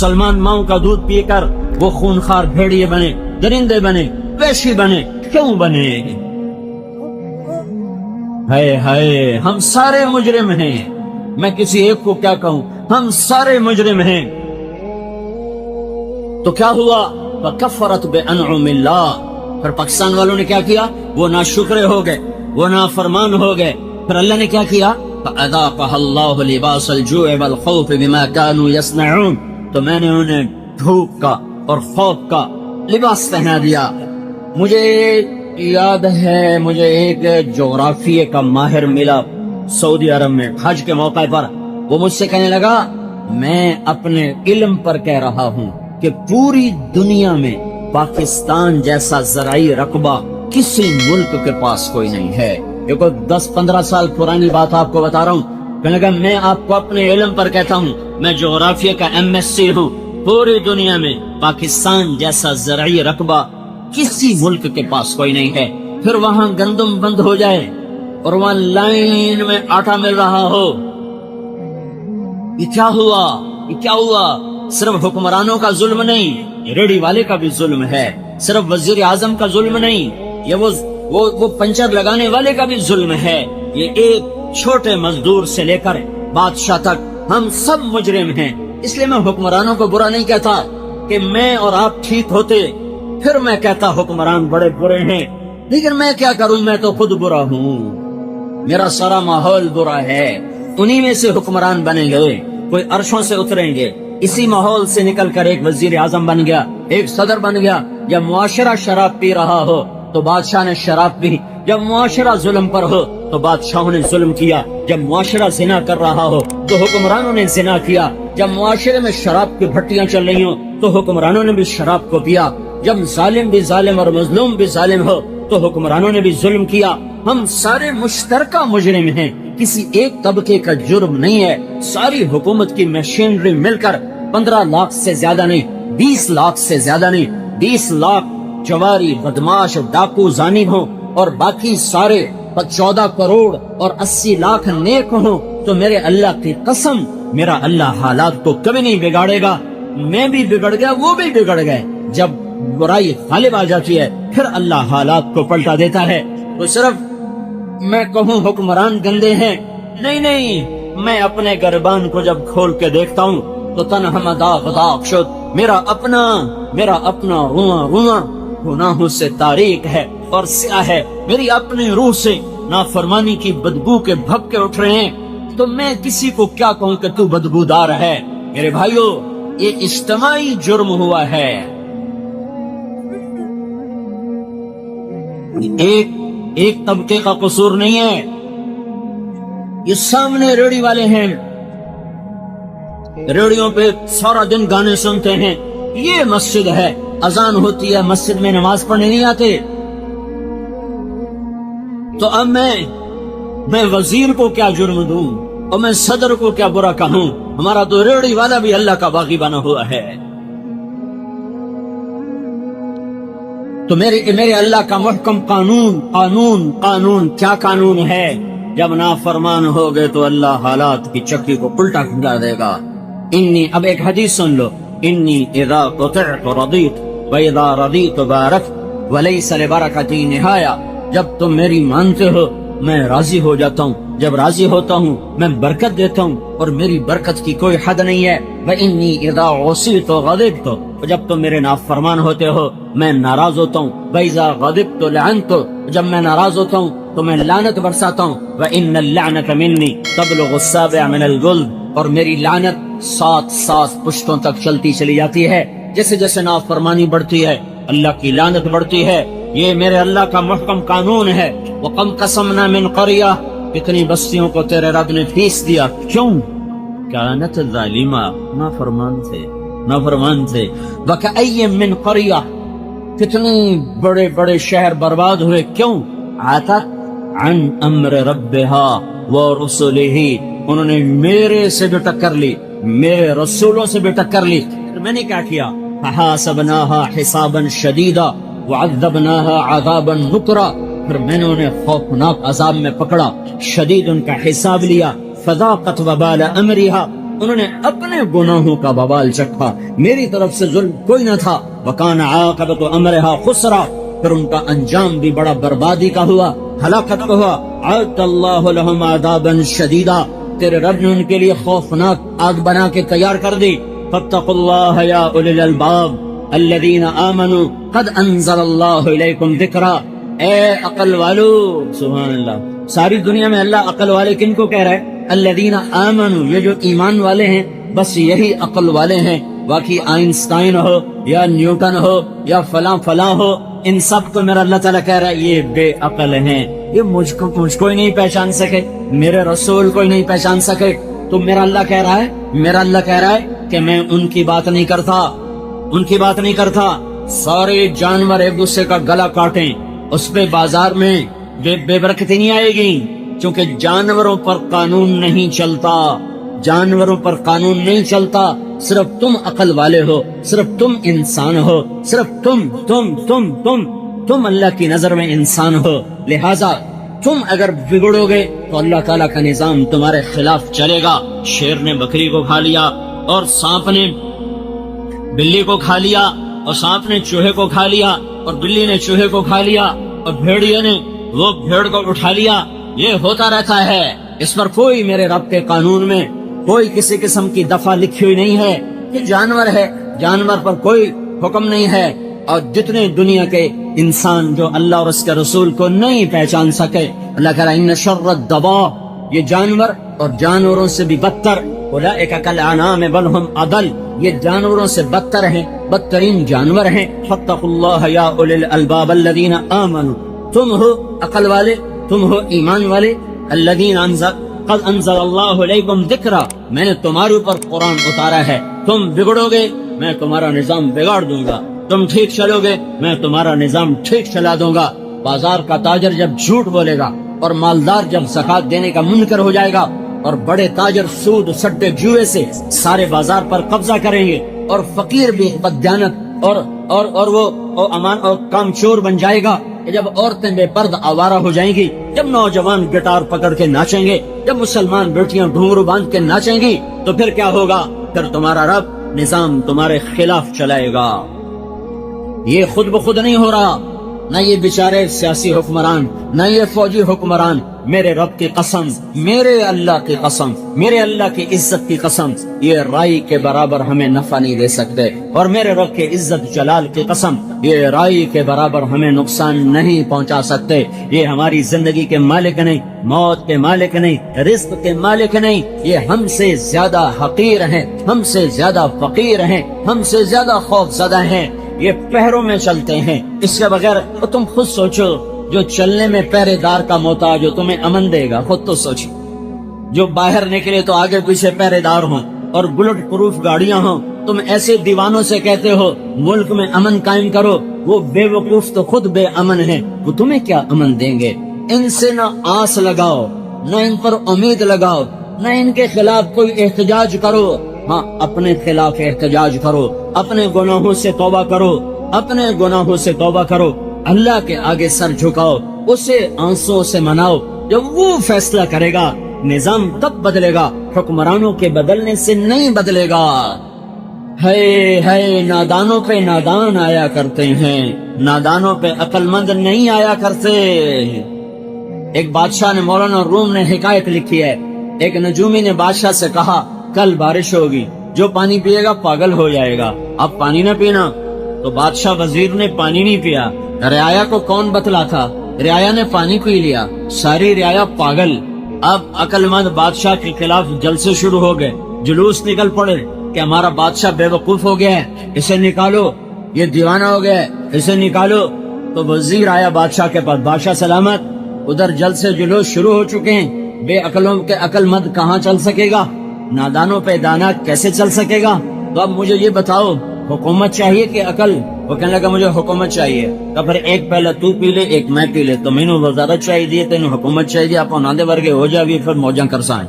سلمان ماؤں کا دودھ پی کر وہ خونخوار بھیڑیے بنے، درندے بنے، ویشی بنے، کیوں بنے؟ ہائے ہائے، ہم سارے مجرم ہیں، میں کسی ایک کو کیا کہوں، ہم سارے مجرم ہیں۔ تو کیا ہوا؟ فَكَفَّرَتْ بِأَنْعُمِ اللَّهِ، پھر پاکستان والوں نے کیا کیا؟ وہ ناشکرے ہو گئے، وہ نافرمان ہو گئے۔ پھر اللہ نے کیا کیا؟ فَأَذَاقَهَا اللَّهُ لِبَاسَ الْجُوعِ وَالْخَوْفِ بِمَا كَانُوا يَصْنَعُونَ، تو میں نے انہیں بھوک کا اور خوف کا لباس پہنا دیا۔ مجھے یاد ہے، مجھے ایک جغرافیے کا ماہر ملا سعودی عرب میں حج کے موقع پر، وہ مجھ سے کہنے لگا میں اپنے علم پر کہہ رہا ہوں کہ پوری دنیا میں پاکستان جیسا زرعی رقبہ کسی ملک کے پاس کوئی نہیں ہے۔ یہ کوئی 10-15 سال پرانی بات آپ کو بتا رہا ہوں۔ کہنے لگا میں آپ کو اپنے علم پر کہتا ہوں، میں جغرافیہ کا MSc ہوں، پوری دنیا میں پاکستان جیسا زرعی رقبہ کسی ملک کے پاس کوئی نہیں ہے۔ پھر وہاں گندم بند ہو جائے اور وہاں لائن میں آٹا مل رہا ہو، یہ کیا ہوا؟ یہ کیا ہوا؟ صرف حکمرانوں کا ظلم نہیں، ریڑھی والے کا بھی ظلم ہے، صرف وزیر اعظم کا ظلم نہیں، یہ وہ پنچر لگانے والے کا بھی ظلم ہے، یہ ایک چھوٹے مزدور سے لے کر بادشاہ تک ہم سب مجرم ہیں۔ اس لیے میں حکمرانوں کو برا نہیں کہتا کہ میں اور آپ ٹھیک ہوتے پھر میں کہتا حکمران بڑے برے ہیں، لیکن میں کیا کروں، میں تو خود برا ہوں، میرا سارا ماحول برا ہے۔ انہی میں سے حکمران بنیں گے، کوئی عرشوں سے اتریں گے، اسی ماحول سے نکل کر ایک وزیر اعظم بن گیا، ایک صدر بن گیا۔ جب معاشرہ شراب پی رہا ہو تو بادشاہ نے شراب پی، جب معاشرہ ظلم پر ہو تو بادشاہوں نے ظلم کیا، جب معاشرہ زنا کر رہا ہو تو حکمرانوں نے زنا کیا، جب معاشرے میں شراب کی بھٹیاں چل رہی ہوں تو حکمرانوں نے بھی شراب کو پیا، جب ظالم بھی ظالم اور مظلوم بھی ظالم ہو تو حکمرانوں نے بھی ظلم کیا۔ ہم سارے مشترکہ مجرم ہیں، کسی ایک طبقے کا جرم نہیں ہے۔ ساری حکومت کی مشینری مل کر 15 لاکھ سے زیادہ نہیں، 20 لاکھ سے زیادہ نہیں، 20 لاکھ چواری بدماش ڈاکو زانی ہوں اور باقی سارے 14 کروڑ اور 80 لاکھ نیک ہوں تو میرے اللہ کی قسم میرا اللہ حالات کو کبھی نہیں بگاڑے گا۔ میں بھی بگڑ گیا، وہ بھی بگڑ گئے۔ جب برائی غالب آ جاتی ہے پھر اللہ حالات کو پلٹا دیتا ہے۔ تو صرف میں کہوں حکمران گندے ہیں، نہیں، میں اپنے گربان کو جب کھول کے دیکھتا ہوں تو تنہا داغ داغ شد، میرا اپنا رواں گناہوں سے تاریک ہے اور سیاہ ہے، میری اپنی روح سے نافرمانی کی بدبو کے بھپکے اٹھ رہے ہیں، تو میں کسی کو کیا کہوں کہ تو بدبودار ہے؟ میرے بھائیو، یہ اجتماعی جرم ہوا ہے، ایک طبقے کا قصور نہیں ہے۔ یہ سامنے ریڑھی والے ہیں، ریڑھیوں پہ سارا دن گانے سنتے ہیں، یہ مسجد ہے، اذان ہوتی ہے، مسجد میں نماز پڑھنے نہیں آتے۔ تو اب میں وزیر کو کیا جرم دوں اور میں صدر کو کیا برا کہوں؟ ہمارا تو ریڑھی والا بھی اللہ کا باغی بنا ہوا ہے۔ تو میرے اللہ کا محکم قانون کیا قانون ہے؟ جب نافرمان ہو گئے تو اللہ حالات کی چکی کو الٹا گھما دے گا۔ اب ایک حدیث سن لو، انی اذا قطعت رضیت واذا رضیت بارکت ولیس لبرکتی نہایا، جب تم میری مانتے ہو میں راضی ہو جاتا ہوں، جب راضی ہوتا ہوں میں برکت دیتا ہوں اور میری برکت کی کوئی حد نہیں ہے۔ وانی اذا عصیت غضبت، جب تم میرے نافرمان ہوتے ہو میں ناراض ہوتا ہوں۔ واذا غضبت لعنت، جب میں ناراض ہوتا ہوں تو میں لعنت برساتا ہوں۔ وان اللعنۃ منی تبلغ السابع من الجلد، اور میری لعنت 7 پشتوں تک چلتی چلی جاتی ہے۔ جیسے جیسے نافرمانی بڑھتی ہے اللہ کی لعنت بڑھتی ہے۔ یہ میرے اللہ کا محکم قانون ہے۔ وَقَمْ قَسَمْنَا مِنْ قَرْيَةٍ، کتنی بستیوں کو تیرے رب نے فیس دیا، کیوں؟ کانت ظالمہ، نافرمان تھے۔ وَكَأَيٍّ مِّنْ قَرْيَةٍ، کتنے بڑے بڑے شہر برباد ہوئے، کیوں؟ عَتَتْ عَنْ أَمْرِ رَبِّهَا وَرُسُلِهِ، انہوں نے میرے سے بھی ٹکر لی، میرے رسولوں سے بھی ٹکر لی۔ میں نے کیا کیا؟ فَحَاسَبْنَاهَا حِسَابًا شَدِيدًا وَعَذَّبْنَاهَا عَذَابًا نُكْرًا، پھر میں نے انہیں خوفناک عذاب میں پکڑا، شدید ان کا حساب لیا۔ فَذَاقَتْ وَبَالَ أَمْرِهَا، انہوں نے اپنے گناہوں کا وبال چکھا، میری طرف سے ظلم کوئی نہ تھا۔ وَكَانَ عَاقِبَةُ أَمْرِهَا خُسْرًا، پھر ان کا انجام بھی بڑا بربادی کا ہوا، ہلاکت کا ہوا۔ أَعَدَّ اللَّهُ لَهُمْ عَذَابًا شَدِيدًا، تیرے رب نے ان کے لیے خوفناک آگ بنا کے تیار کر دی۔ فَاتَّقُوا اللَّهَ يَا أُولِي الْأَلْبَابِ الَّذِينَ آمَنُوا قَدْ أَنزَلَ اللَّهُ إِلَيْكُمْ ذِكْرًا، اے عقل والو، سبحان اللہ، ساری دنیا میں اللہ عقل والے کن کو کہہ رہا ہے؟ الذین آمنوا، یہ جو ایمان والے ہیں بس یہی عقل والے ہیں۔ باقی آئنسٹائن ہو یا نیوٹن ہو یا فلاں فلاں ہو، ان سب کو میرا اللہ تعالیٰ کہہ رہا ہے یہ بے عقل ہیں، یہ مجھ کو ہی نہیں پہچان سکے، میرے رسول کو ہی نہیں پہچان سکے۔ تو میرا اللہ کہہ رہا ہے، میرا اللہ کہہ رہا ہے کہ میں ان کی بات نہیں کرتا، ان کی بات نہیں کرتا۔ سارے جانور ایک دوسرے کا گلا کاٹیں، اس پہ بازار میں بے برکتی نہیں آئے گی، چونکہ جانوروں پر قانون نہیں چلتا، جانوروں پر قانون نہیں چلتا، صرف تم عقل والے ہو، صرف تم انسان ہو، صرف تم اللہ کی نظر میں انسان ہو، لہذا تم اگر بگڑو گے تو اللہ تعالیٰ کا نظام تمہارے خلاف چلے گا۔ شیر نے بکری کو کھا لیا، اور سانپ نے بلی کو کھا لیا، اور سانپ نے چوہے کو کھا لیا، اور بلی نے چوہے کو کھا لیا، اور بھیڑیے نے وہ بھیڑ کو اٹھا لیا۔ یہ ہوتا رہتا ہے، اس پر کوئی میرے رب کے قانون میں کوئی کسی قسم کی دفعہ لکھی ہوئی نہیں ہے۔ یہ جانور ہے، جانور پر کوئی حکم نہیں ہے۔ اور جتنے دنیا کے انسان جو اللہ اور اس کے رسول کو نہیں پہچان سکے، اللہ کہہ رہا ہے ان شر الدواب، یہ جانور اور جانوروں سے بھی بدتر، اولئک کالانعام بل هم اضل، یہ جانوروں سے بدتر ہیں، بدترین جانور ہیں۔ فاتقوا اللہ یا اولی الالباب الذین آمنوا، تم ہو عقل والے، تم ہو ایمان والے، الذین قد انزل اللہ علیکم ذکرا، میں نے تمہارے اوپر قرآن اتارا ہے۔ تم بگڑو گے میں تمہارا نظام بگاڑ دوں گا، تم ٹھیک چلو گے میں تمہارا نظام ٹھیک چلا دوں گا۔ بازار کا تاجر جب جھوٹ بولے گا، اور مالدار جب زکات دینے کا منکر ہو جائے گا، اور بڑے تاجر سود سٹے جوئے سے سارے بازار پر قبضہ کریں گے، اور فقیر بھی بددیانت اور وہ امان اور کام چور بن جائے گا، جب عورتیں بے پرد آوارہ ہو جائیں گی، جب نوجوان گٹار پکڑ کے ناچیں گے، جب مسلمان بیٹیاں گھنگرو باندھ کے ناچیں گی، تو پھر کیا ہوگا؟ پھر تمہارا رب نظام تمہارے خلاف چلائے گا۔ یہ خود بخود نہیں ہو رہا، نہ یہ بیچارے سیاسی حکمران، نہ یہ فوجی حکمران، میرے رب کی قسم، میرے اللہ کی قسم، میرے اللہ کی عزت کی قسم، یہ رائی کے برابر ہمیں نفع نہیں دے سکتے، اور میرے رب کے عزت جلال کی قسم، یہ رائی کے برابر ہمیں نقصان نہیں پہنچا سکتے۔ یہ ہماری زندگی کے مالک نہیں، موت کے مالک نہیں، رزق کے مالک نہیں، یہ ہم سے زیادہ حقیر ہیں، ہم سے زیادہ فقیر ہیں، ہم سے زیادہ خوف زدہ ہیں۔ یہ پہروں میں چلتے ہیں، اس کے بغیر تم خود سوچو، جو چلنے میں پہرے دار کا محتاج ہو تمہیں امن دے گا؟ خود تو سوچو، جو باہر نکلے تو آگے پیچھے پہرے دار ہوں اور بلٹ پروف گاڑیاں ہوں، تم ایسے دیوانوں سے کہتے ہو ملک میں امن قائم کرو، وہ بے وقوف تو خود بے امن ہیں، وہ تمہیں کیا امن دیں گے؟ ان سے نہ آس لگاؤ، نہ ان پر امید لگاؤ، نہ ان کے خلاف کوئی احتجاج کرو۔ ہاں، اپنے خلاف احتجاج کرو، اپنے گناہوں سے توبہ کرو، اپنے گناہوں سے توبہ کرو، اللہ کے آگے سر جھکاؤ، اسے آنسوں سے مناؤ، جب وہ فیصلہ کرے گا نظام تب بدلے گا، حکمرانوں کے بدلنے سے نہیں بدلے گا۔ ہے نادانوں پہ نادان آیا کرتے ہیں، نادانوں پہ عقل مند نہیں آیا کرتے۔ ایک بادشاہ نے، مولانا روم نے حکایت لکھی ہے، ایک نجومی نے بادشاہ سے کہا کل بارش ہوگی، جو پانی پیے گا پاگل ہو جائے گا، اب پانی نہ پینا۔ تو بادشاہ وزیر نے پانی نہیں پیا، رعایا کو کون بتلا تھا؟ رعایا نے پانی پی لیا، ساری رعایا پاگل۔ اب عقل مند بادشاہ کے خلاف جلسے شروع ہو گئے، جلوس نکل پڑے کہ ہمارا بادشاہ بے وقوف ہو گیا ہے، اسے نکالو، یہ دیوانہ ہو گیا ہے، اسے نکالو۔ تو وزیر آیا بادشاہ کے پاس، بادشاہ سلامت، ادھر جلسے جلوس شروع ہو چکے ہیں، بے عقلوں کے عقل مند کہاں چل سکے گا، نادانوں پہ دانا کیسے چل سکے گا؟ تو اب مجھے یہ بتاؤ، حکومت چاہیے کہ عقل؟ وہ کہنے لگا مجھے حکومت چاہیے۔ تو پھر ایک پہلا تو پی لے، ایک میں پی لے، تو مینوں وزارت چاہیے، تینوں حکومت چاہیے، آپ ناندے ورگے ہو جاوی، پھر موجاں کرسائیں۔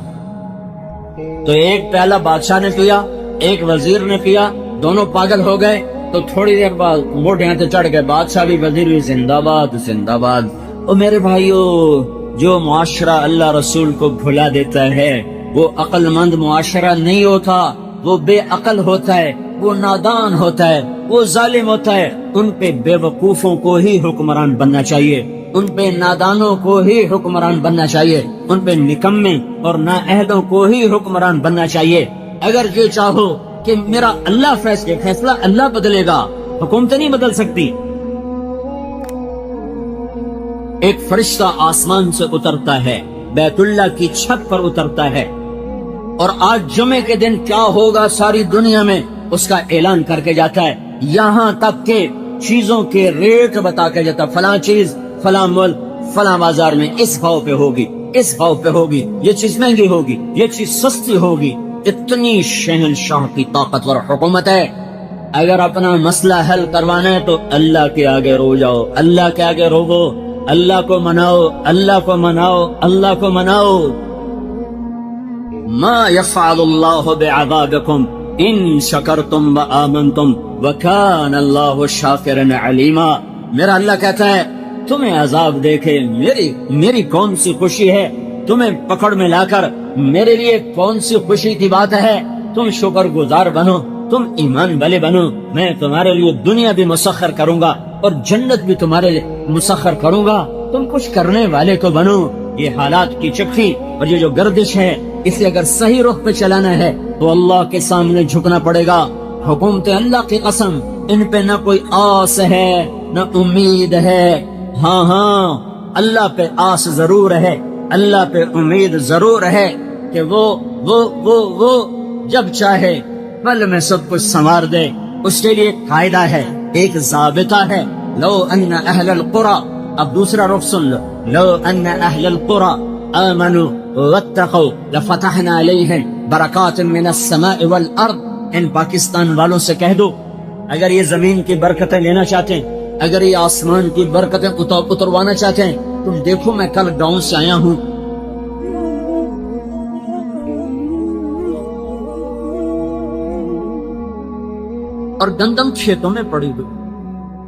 تو ایک پہلا بادشاہ نے پیا، ایک وزیر نے پیا، دونوں پاگل ہو گئے۔ تو تھوڑی دیر بعد موٹیاں تے چڑھ گئے، بادشاہ بھی وزیر بھی، زندہ باد زندہ باد۔ او میرے بھائیو، جو معاشرہ اللہ رسول کو بھلا دیتا ہے، وہ عقل مند معاشرہ نہیں ہوتا، وہ بے عقل ہوتا ہے، وہ نادان ہوتا ہے، وہ ظالم ہوتا ہے۔ ان پہ بے وقوفوں کو ہی حکمران بننا چاہیے، ان پہ نادانوں کو ہی حکمران بننا چاہیے، ان پہ نکمے اور نااہلوں کو ہی حکمران بننا چاہیے۔ اگر یہ چاہو کہ میرا اللہ فیصلہ اللہ بدلے گا، حکومت نہیں بدل سکتی۔ ایک فرشتہ آسمان سے اترتا ہے، بیت اللہ کی چھت پر اترتا ہے، اور آج جمعے کے دن کیا ہوگا ساری دنیا میں اس کا اعلان کر کے جاتا ہے، یہاں تک کہ چیزوں کے ریٹ بتا کے جاتا، فلاں چیز فلاں ملک فلاں بازار میں اس بھاؤ پہ ہوگی، اس بھاؤ پہ ہوگی، یہ چیز مہنگی ہوگی، یہ چیز سستی ہوگی۔ اتنی شہنشاہ کی طاقتور حکومت ہے۔ اگر اپنا مسئلہ حل کروانا ہے تو اللہ کے آگے رو جاؤ، اللہ کے آگے روو، اللہ کو مناؤ، اللہ کو مناؤ، اللہ کو مناؤ۔ ما يفعل الله بعذابكم ان شکرتم وآمنتم وکان اللہ شاکرا علیما۔ میرا اللہ کہتا ہے تمہیں عذاب دیکھے میری کون سی خوشی ہے، تمہیں پکڑ میں لا کر میرے لیے کون سی خوشی کی بات ہے، تم شکر گزار بنو، تم ایمان والے بنو، میں تمہارے لیے دنیا بھی مسخر کروں گا اور جنت بھی تمہارے لیے مسخر کروں گا، تم کچھ کرنے والے تو بنو۔ یہ حالات کی چکی اور یہ جو گردش ہے، اسے اگر صحیح رخ پہ چلانا ہے تو اللہ کے سامنے جھکنا پڑے گا۔ حکومت اللہ کی قسم، ان پہ نہ کوئی آس ہے نہ امید ہے۔ ہاں اللہ پہ آس ضرور ہے، اللہ پہ امید ضرور ہے کہ وہ جب چاہے پل میں سب کچھ سنوار دے۔ اس کے لیے قاعدہ ہے، ایک ضابطہ ہے، لو ان اہل القرى، اب دوسرا رخ سن لو، لو ان اہل القرى آمنوا واتقوا لفتحنا علیہم برکات من السماء والارض۔ ان پاکستان والوں سے کہہ دو، اگر یہ زمین کی برکتیں لینا چاہتے ہیں، اگر یہ آسمان کی برکتیں اتروانا چاہتے ہیں، تم دیکھو میں کل گاؤں سے آیا ہوں، اور گندم کھیتوں میں پڑی ہوئی،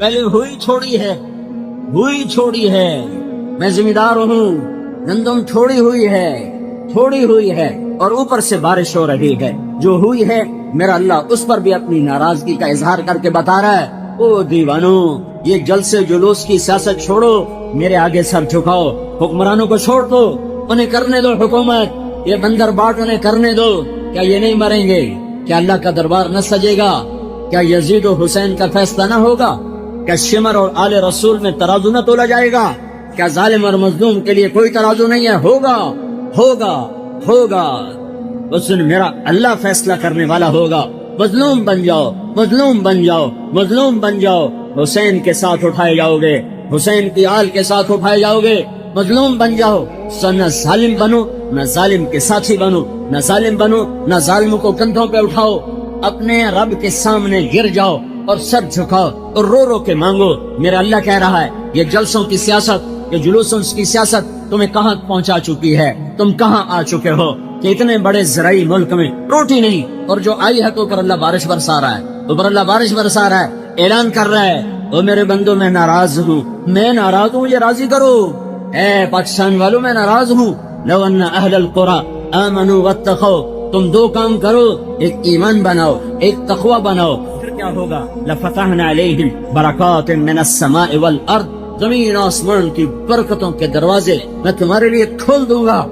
پہلے ہوئی چھوڑی ہے، میں ذمہ دار ہوں، گندم چھوڑی ہوئی ہے اور اوپر سے بارش ہو رہی ہے، جو ہوئی ہے میرا اللہ اس پر بھی اپنی ناراضگی کا اظہار کر کے بتا رہا ہے، او دیوانو، یہ جلسے جلوس کی سیاست چھوڑو، میرے آگے سر جھکاؤ، حکمرانوں کو چھوڑ دو، انہیں کرنے دو حکومت، یہ بندر باٹ انہیں کرنے دو۔ کیا یہ نہیں مریں گے؟ کیا اللہ کا دربار نہ سجے گا؟ کیا یزید و حسین کا فیصلہ نہ ہوگا؟ کیا شمر اور آل رسول میں ترازو نہ تولا جائے گا؟ کیا ظالم اور مظلوم کے لیے کوئی ترازو نہیں ہے؟ ہوگا۔ اس دن میرا اللہ فیصلہ کرنے والا ہوگا۔ مظلوم بن جاؤ، حسین کے ساتھ اٹھائے جاؤ گے، حسین کی آل کے ساتھ اٹھائے جاؤ گے، مظلوم بن جاؤ، نہ ظالم بنو، نہ ظالم کے ساتھی بنو، نہ ظالم کو کندھوں پہ اٹھاؤ، اپنے رب کے سامنے گر جاؤ اور سر جھکاؤ اور رو رو کے مانگو۔ میرا اللہ کہہ رہا ہے یہ جلسوں کی سیاست، یہ جلوسوں کی سیاست تمہیں کہاں پہنچا چکی ہے، تم کہاں آ چکے ہو کہ اتنے بڑے زرعی ملک میں روٹی نہیں، اور جو آئی ہے تو اوپر اللہ بارش برسا رہا ہے، اعلان کر رہا ہے، او میرے بندو میں ناراض ہوں، مجھے راضی کرو۔ اے پاکستان والوں میں ناراض ہوں۔ لو ان اہل القرى آمنوا واتقوا، تم دو کام کرو، ایک ایمان بناؤ، ایک تقوی بناؤ، پھر کیا ہوگا؟ لفتحنا علیہم برکات من السماء والارض، زمین آسمان کی برکتوں کے دروازے میں تمہارے لیے کھول دوں گا۔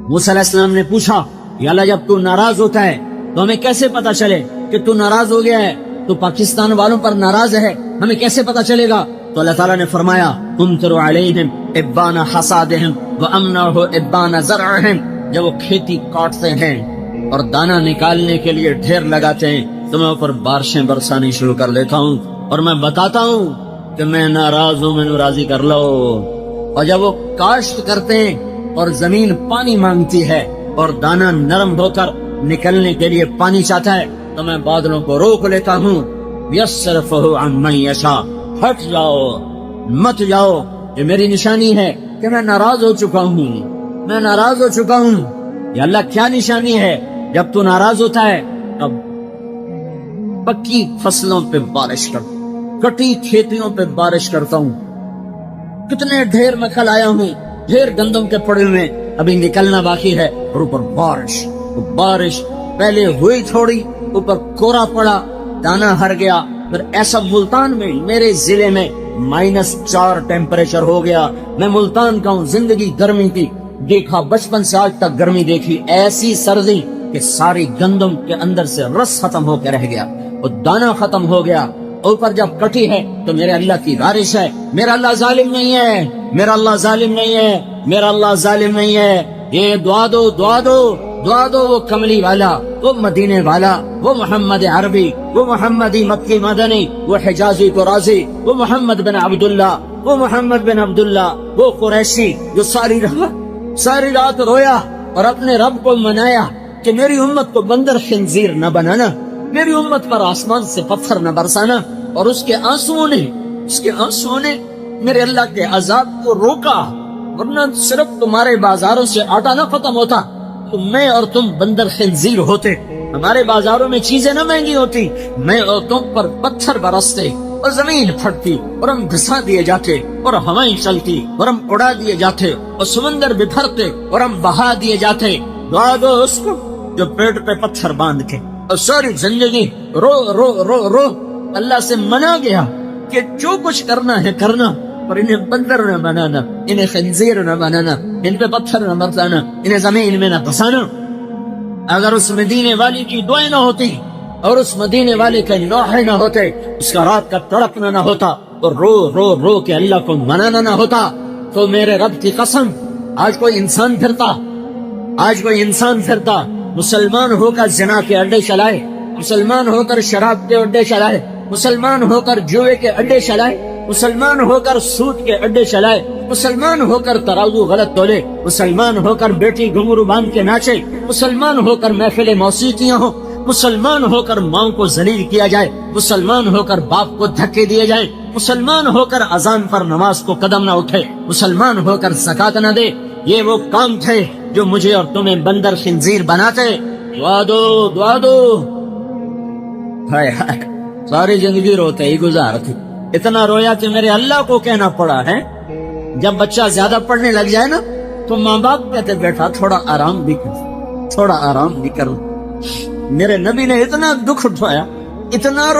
موسیٰ علیہ السلام نے پوچھا، یا اللہ جب تو ناراض ہوتا ہے تو ہمیں کیسے پتا چلے کہ تو ناراض ہو گیا ہے، تو پاکستان والوں پر ناراض ہے، ہمیں کیسے پتا چلے گا؟ تو اللہ تعالیٰ نے فرمایا، امطر علیہم ابان حصادہم وامنعہ ابان زرعہم، جب وہ کھیتی کاٹتے ہیں اور دانہ نکالنے کے لیے ڈھیر لگاتے ہیں تو میں اوپر بارشیں برسانی شروع کر دیتا ہوں اور میں بتاتا ہوں کہ میں ناراض ہوں، میں راضی کر لو۔ اور جب وہ کاشت کرتے ہیں اور زمین پانی مانگتی ہے اور دانہ نرم ہو کر نکلنے کے لیے پانی چاہتا ہے تو میں بادلوں کو روک لیتا ہوں، یصرفہ عن من یشاء، ہٹ جاؤ، مت جاؤ۔ یہ میری نشانی ہے کہ میں ناراض ہو چکا ہوں۔ یا اللہ کیا نشانی ہے؟ جب تو ناراض ہوتا ہے تب پکی فصلوں پہ بارش کرتا ہوں، کٹی کھیتیوں پہ بارش کرتا ہوں، کتنے ڈھیر میں کل آیا ہوں، ڈھیر گندم کے پڑے ہوئے، ابھی نکلنا باقی ہے. اور اوپر بارش پہلے ہوئی تھوڑی, اوپر کورا پڑا, دانا ہر گیا. پھر ایسا ملتان میں, میرے ضلع میں -4 ٹیمپریچر ہو گیا. میں ملتان کا ہوں, زندگی گرمی کی دیکھا, بچپن سے آج تک گرمی دیکھی. ایسی سردی کہ ساری گندم کے اندر سے رس ختم ہو کے رہ گیا, اور دانا ختم ہو گیا. اوپر جب کٹی ہے تو میرے اللہ کی بارش ہے. میرا اللہ ظالم نہیں ہے, میرا اللہ ظالم نہیں ہے, میرا اللہ ظالم نہیں ہے. یہ دعا دو, دعا دو, دعا دو. وہ کملی والا, وہ مدینے والا, وہ محمد عربی, وہ محمدی مکی مدنی, وہ حجازی قرازی, وہ محمد بن عبداللہ, وہ محمد بن عبداللہ, وہ قریشی جو ساری رات رویا اور اپنے رب کو منایا کہ میری امت کو بندر خنزیر نہ بنانا, میری امت پر آسمان سے پتھر نہ برسانا. اور اس کے آنسوؤں نے میرے اللہ کے عذاب کو روکا, ورنہ صرف تمہارے بازاروں سے آٹا نہ ختم ہوتا تو میں اور تم بندر خنزیر ہوتے. ہمارے بازاروں میں چیزیں نہ مہنگی ہوتی, میں اور تم پر پتھر برستے اور زمین پھٹتی اور ہم گھسا دیے جاتے, اور ہوائیں چلتی اور ہم اڑا دیے جاتے, اور سمندر بکھرتے اور ہم بہا دیے جاتے. دعا دو اس کو جو پیٹ پہ پتھر باندھ کے اور ساری زندگی رو رو رو رو اللہ سے منا گیا کہ جو کچھ کرنا ہے کرنا, اور انہیں بندر نہ بنانا, انہیں خنزیر نہ بنانا, ان پہ پتھر نہ برسانا, انہیں زمین میں نہ پھنسانا. اگر اس مدینے والی کی دعائیں نہ ہوتی اور اس مدینے والے کے نوحے نہ ہوتے, اس کا رات کا تڑپنا نہ ہوتا اور رو رو رو کے اللہ کو منانا نہ ہوتا, تو میرے رب کی قسم آج کوئی انسان پھرتا مسلمان ہو کر زنا کے اڈے چلائے, مسلمان ہو کر شراب کے اڈے چلائے, مسلمان ہو کر جوئے کے اڈے چلائے, مسلمان ہو کر سود کے اڈے چلائے, مسلمان ہو کر ترازو غلط تولے, مسلمان ہو کر بیٹی گھنگرو باندھ کے ناچے, مسلمان ہو کر محفل موسیقیاں ہو, مسلمان ہو کر ماں کو ذلیل کیا جائے, مسلمان ہو کر باپ کو دھکے دیے جائیں, مسلمان ہو کر اذان پر نماز کو قدم نہ اٹھے, مسلمان ہو کر زکات نہ دے. یہ وہ کام تھے جو مجھے اور تمہیں بندر خنزیر بناتے. دعا دو, دعا دو. ہائے ہائے, ساری زندگی روتے ہی گزارتی. اتنا رویا کہ میرے اللہ کو کہنا پڑا ہے. جب بچہ زیادہ پڑھنے لگ جائے نا تو ماں باپ کہتے بیٹا تھوڑا آرام بھی کر. میرے نبی نے اتنا دکھ اٹھایا, اتنا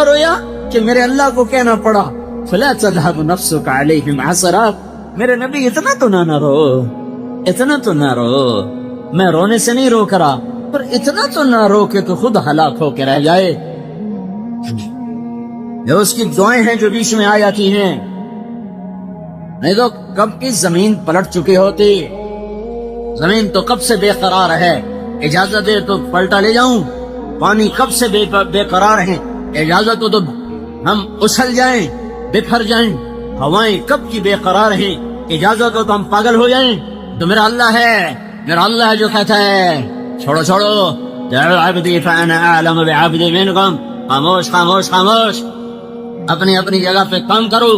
رویا کہ میرے اللہ کو کہنا پڑا فلا تذهب نفسك عليهم حسرات. میرے نبی اتنا تو نہ رو. میں رونے سے نہیں رو کرا, پر اتنا تو نہ رو کہ تو خود ہلاک ہو کے رہ جائے. یہ اس کی دعائیں ہیں جو بیچ میں آ جاتی ہیں, نہیں تو کب کی زمین پلٹ چکی ہوتی. زمین تو کب سے بے قرار ہے, اجازت دے تو پلٹا لے جاؤں. پانی کب سے بے قرار ہے, اجازت ہو تو ہم اچھل جائیں, بکھر جائیں. ہوائیں کب کی بے قرار ہیں, اجازت ہو تو ہم پاگل ہو جائیں. تو میرا اللہ ہے جو کہتا ہے چھوڑو دعوا عبدی فانا اعلم بعبدی منکم. خاموش, اپنی جگہ پہ کام کرو.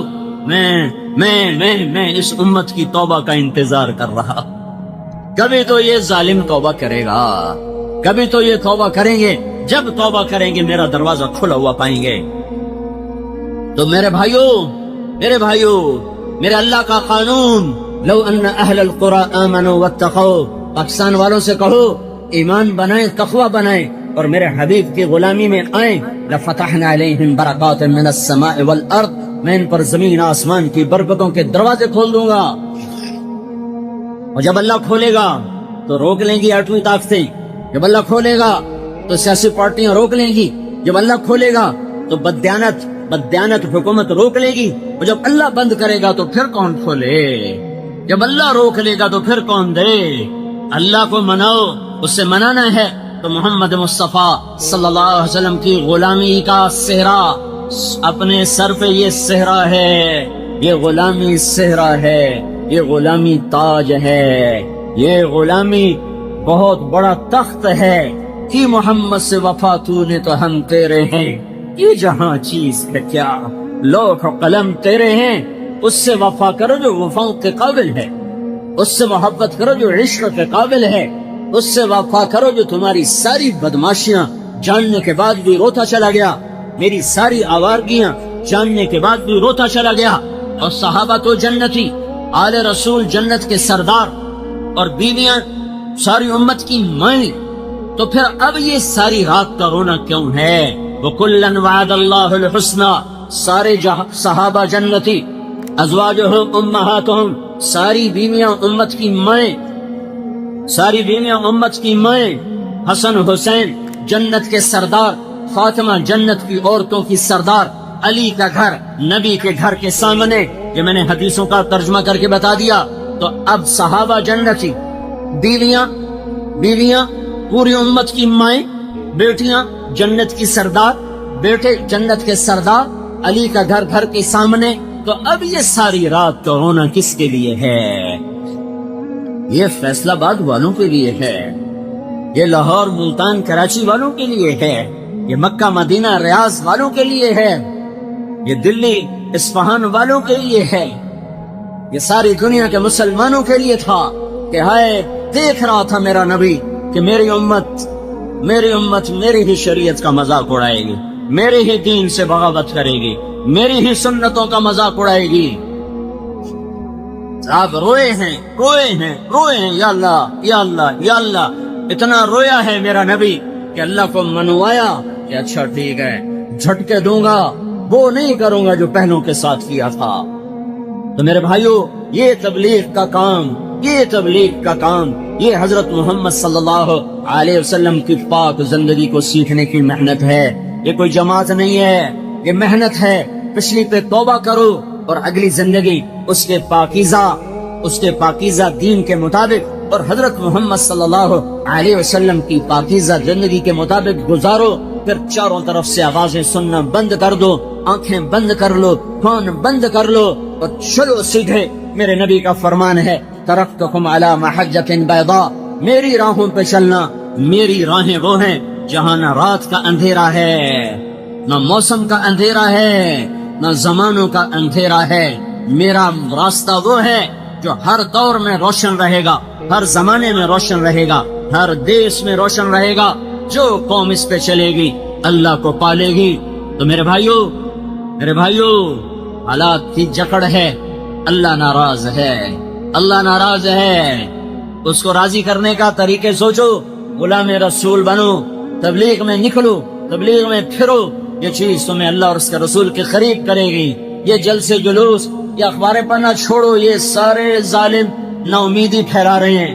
میں اس امت کی توبہ کا انتظار کر رہا. کبھی تو یہ ظالم توبہ کرے گا, کبھی تو یہ توبہ کریں گے. جب توبہ کریں گے میرا دروازہ کھلا ہوا پائیں گے. تو میرے بھائیو, میرے اللہ کا قانون, لو ان اہل القرى آمنوا واتقوا. پاکستان والوں سے کہو ایمان بنائیں, تقوی بنائیں اور میرے حبیب کی غلامی میں آئیں. لفتحنا علیہم برکات من السماء والارض. میں ان پر زمین آسمان کی برکتوں کے دروازے کھول دوں گا. اور جب اللہ کھولے گا تو روک لیں گی ایٹمی طاقتیں, جب اللہ کھولے گا تو سیاسی پارٹیاں روک لیں گی, جب اللہ کھولے گا تو بددیانت حکومت روک لے گی. اور جب اللہ بند کرے گا تو پھر کون کھولے, جب اللہ روک لے گا تو پھر کون دے. اللہ کو مناؤ, اس سے منانا ہے تو محمد مصطفیٰ صلی اللہ علیہ وسلم کی غلامی کا صحرا اپنے سر پہ یہ صحرا ہے, یہ غلامی صحرا ہے, یہ غلامی تاج ہے, یہ غلامی بہت بڑا تخت ہے کہ محمد سے وفا تو نے تو ہم تیرے ہیں. یہ جہاں چیز ہے کیا, لوح و قلم تیرے ہیں. اس سے وفا کرو جو وفاؤں کے قابل ہے, اس سے محبت کرو جو عشق کے قابل ہے, اس سے وفا کرو جو تمہاری ساری بدماشیاں جاننے کے بعد بھی روتا چلا گیا, میری ساری آوارگیاں جاننے کے بعد بھی روتا چلا گیا. اور صحابہ تو جنتی, آل رسول جنت کے سردار, اور بیویاں ساری امت کی مائیں، تو پھر اب یہ ساری رات کا رونا کیوں ہے؟ وَكُلًّا وَعَدَ اللَّهُ الْحُسْنَى، سارے صحابہ جنتی، ازواجہم امہاتہم، ساری بیویاں امت کی مائیں، ساری بیویاں امت کی مائیں، حسن حسین جنت کے سردار، فاطمہ جنت کی عورتوں کی سردار، علی کا گھر نبی کے گھر کے سامنے، یہ میں نے حدیثوں کا ترجمہ کر کے بتا دیا۔ تو اب صحابہ جنتی، بیویاں پوری امت کی مائیں، بیٹیاں جنت کی سردار، بیٹے جنت کے سردار، علی کا گھر گھر کے سامنے، تو اب یہ ساری رات کا رونا کس کے لیے ہے؟ یہ فیصلہ آباد والوں کے لیے ہے، یہ لاہور ملتان کراچی والوں کے لیے ہے، یہ مکہ مدینہ ریاض والوں کے لیے ہے، یہ دلی اصفہان والوں کے لیے ہے، یہ ساری دنیا کے مسلمانوں کے لیے تھا کہ ہائے دیکھ رہا تھا میرا نبی کہ میری امت میری ہی شریعت کا مذاق اڑائے گی، میرے ہی دین سے بغاوت کرے گی، میری ہی سنتوں کا مذاق اڑائے گی۔ آپ روئے ہیں یا اللہ یا اللہ یا اللہ، اتنا رویا ہے میرا نبی کہ اللہ کو منوایا کہ اچھا ٹھیک ہے، جھٹکے دوں گا، وہ نہیں کروں گا جو پہلوں کے ساتھ کیا تھا۔ تو میرے بھائیو، یہ تبلیغ کا کام، یہ حضرت محمد صلی اللہ علیہ وسلم کی پاک زندگی کو سیکھنے کی محنت ہے، یہ کوئی جماعت نہیں ہے، یہ محنت ہے۔ پچھلی پہ توبہ کرو اور اگلی زندگی اس کے پاکیزہ دین کے مطابق اور حضرت محمد صلی اللہ علیہ وسلم کی پاکیزہ زندگی کے مطابق گزارو۔ پھر چاروں طرف سے آوازیں سننا بند کر دو، آنکھیں بند کر لو، کان بند کر لو اور چلو سیدھے۔ میرے نبی کا فرمان ہے، ترکتکم علی محجۃ بیضاء، میری راہوں پہ چلنا، میری راہیں وہ ہیں جہاں نہ رات کا اندھیرا ہے، نہ موسم کا اندھیرا ہے، نہ زمانوں کا اندھیرا ہے۔ میرا راستہ وہ ہے جو ہر دور میں روشن رہے گا، ہر زمانے میں روشن رہے گا، ہر دیش میں روشن رہے گا۔ جو قوم اس پہ چلے گی اللہ کو پالے گی۔ تو میرے بھائیو حالات کی جکڑ ہے، اللہ ناراض ہے، اس کو راضی کرنے کا طریقے سوچو، غلام رسول بنو، تبلیغ میں نکلو، تبلیغ میں پھرو، یہ چیز تمہیں اللہ اور اس کے رسول کے قریب کرے گی۔ یہ جلسے جلوس، یہ اخباریں پڑھنا چھوڑو، یہ سارے ظالم نا امیدی پھیلا رہے ہیں۔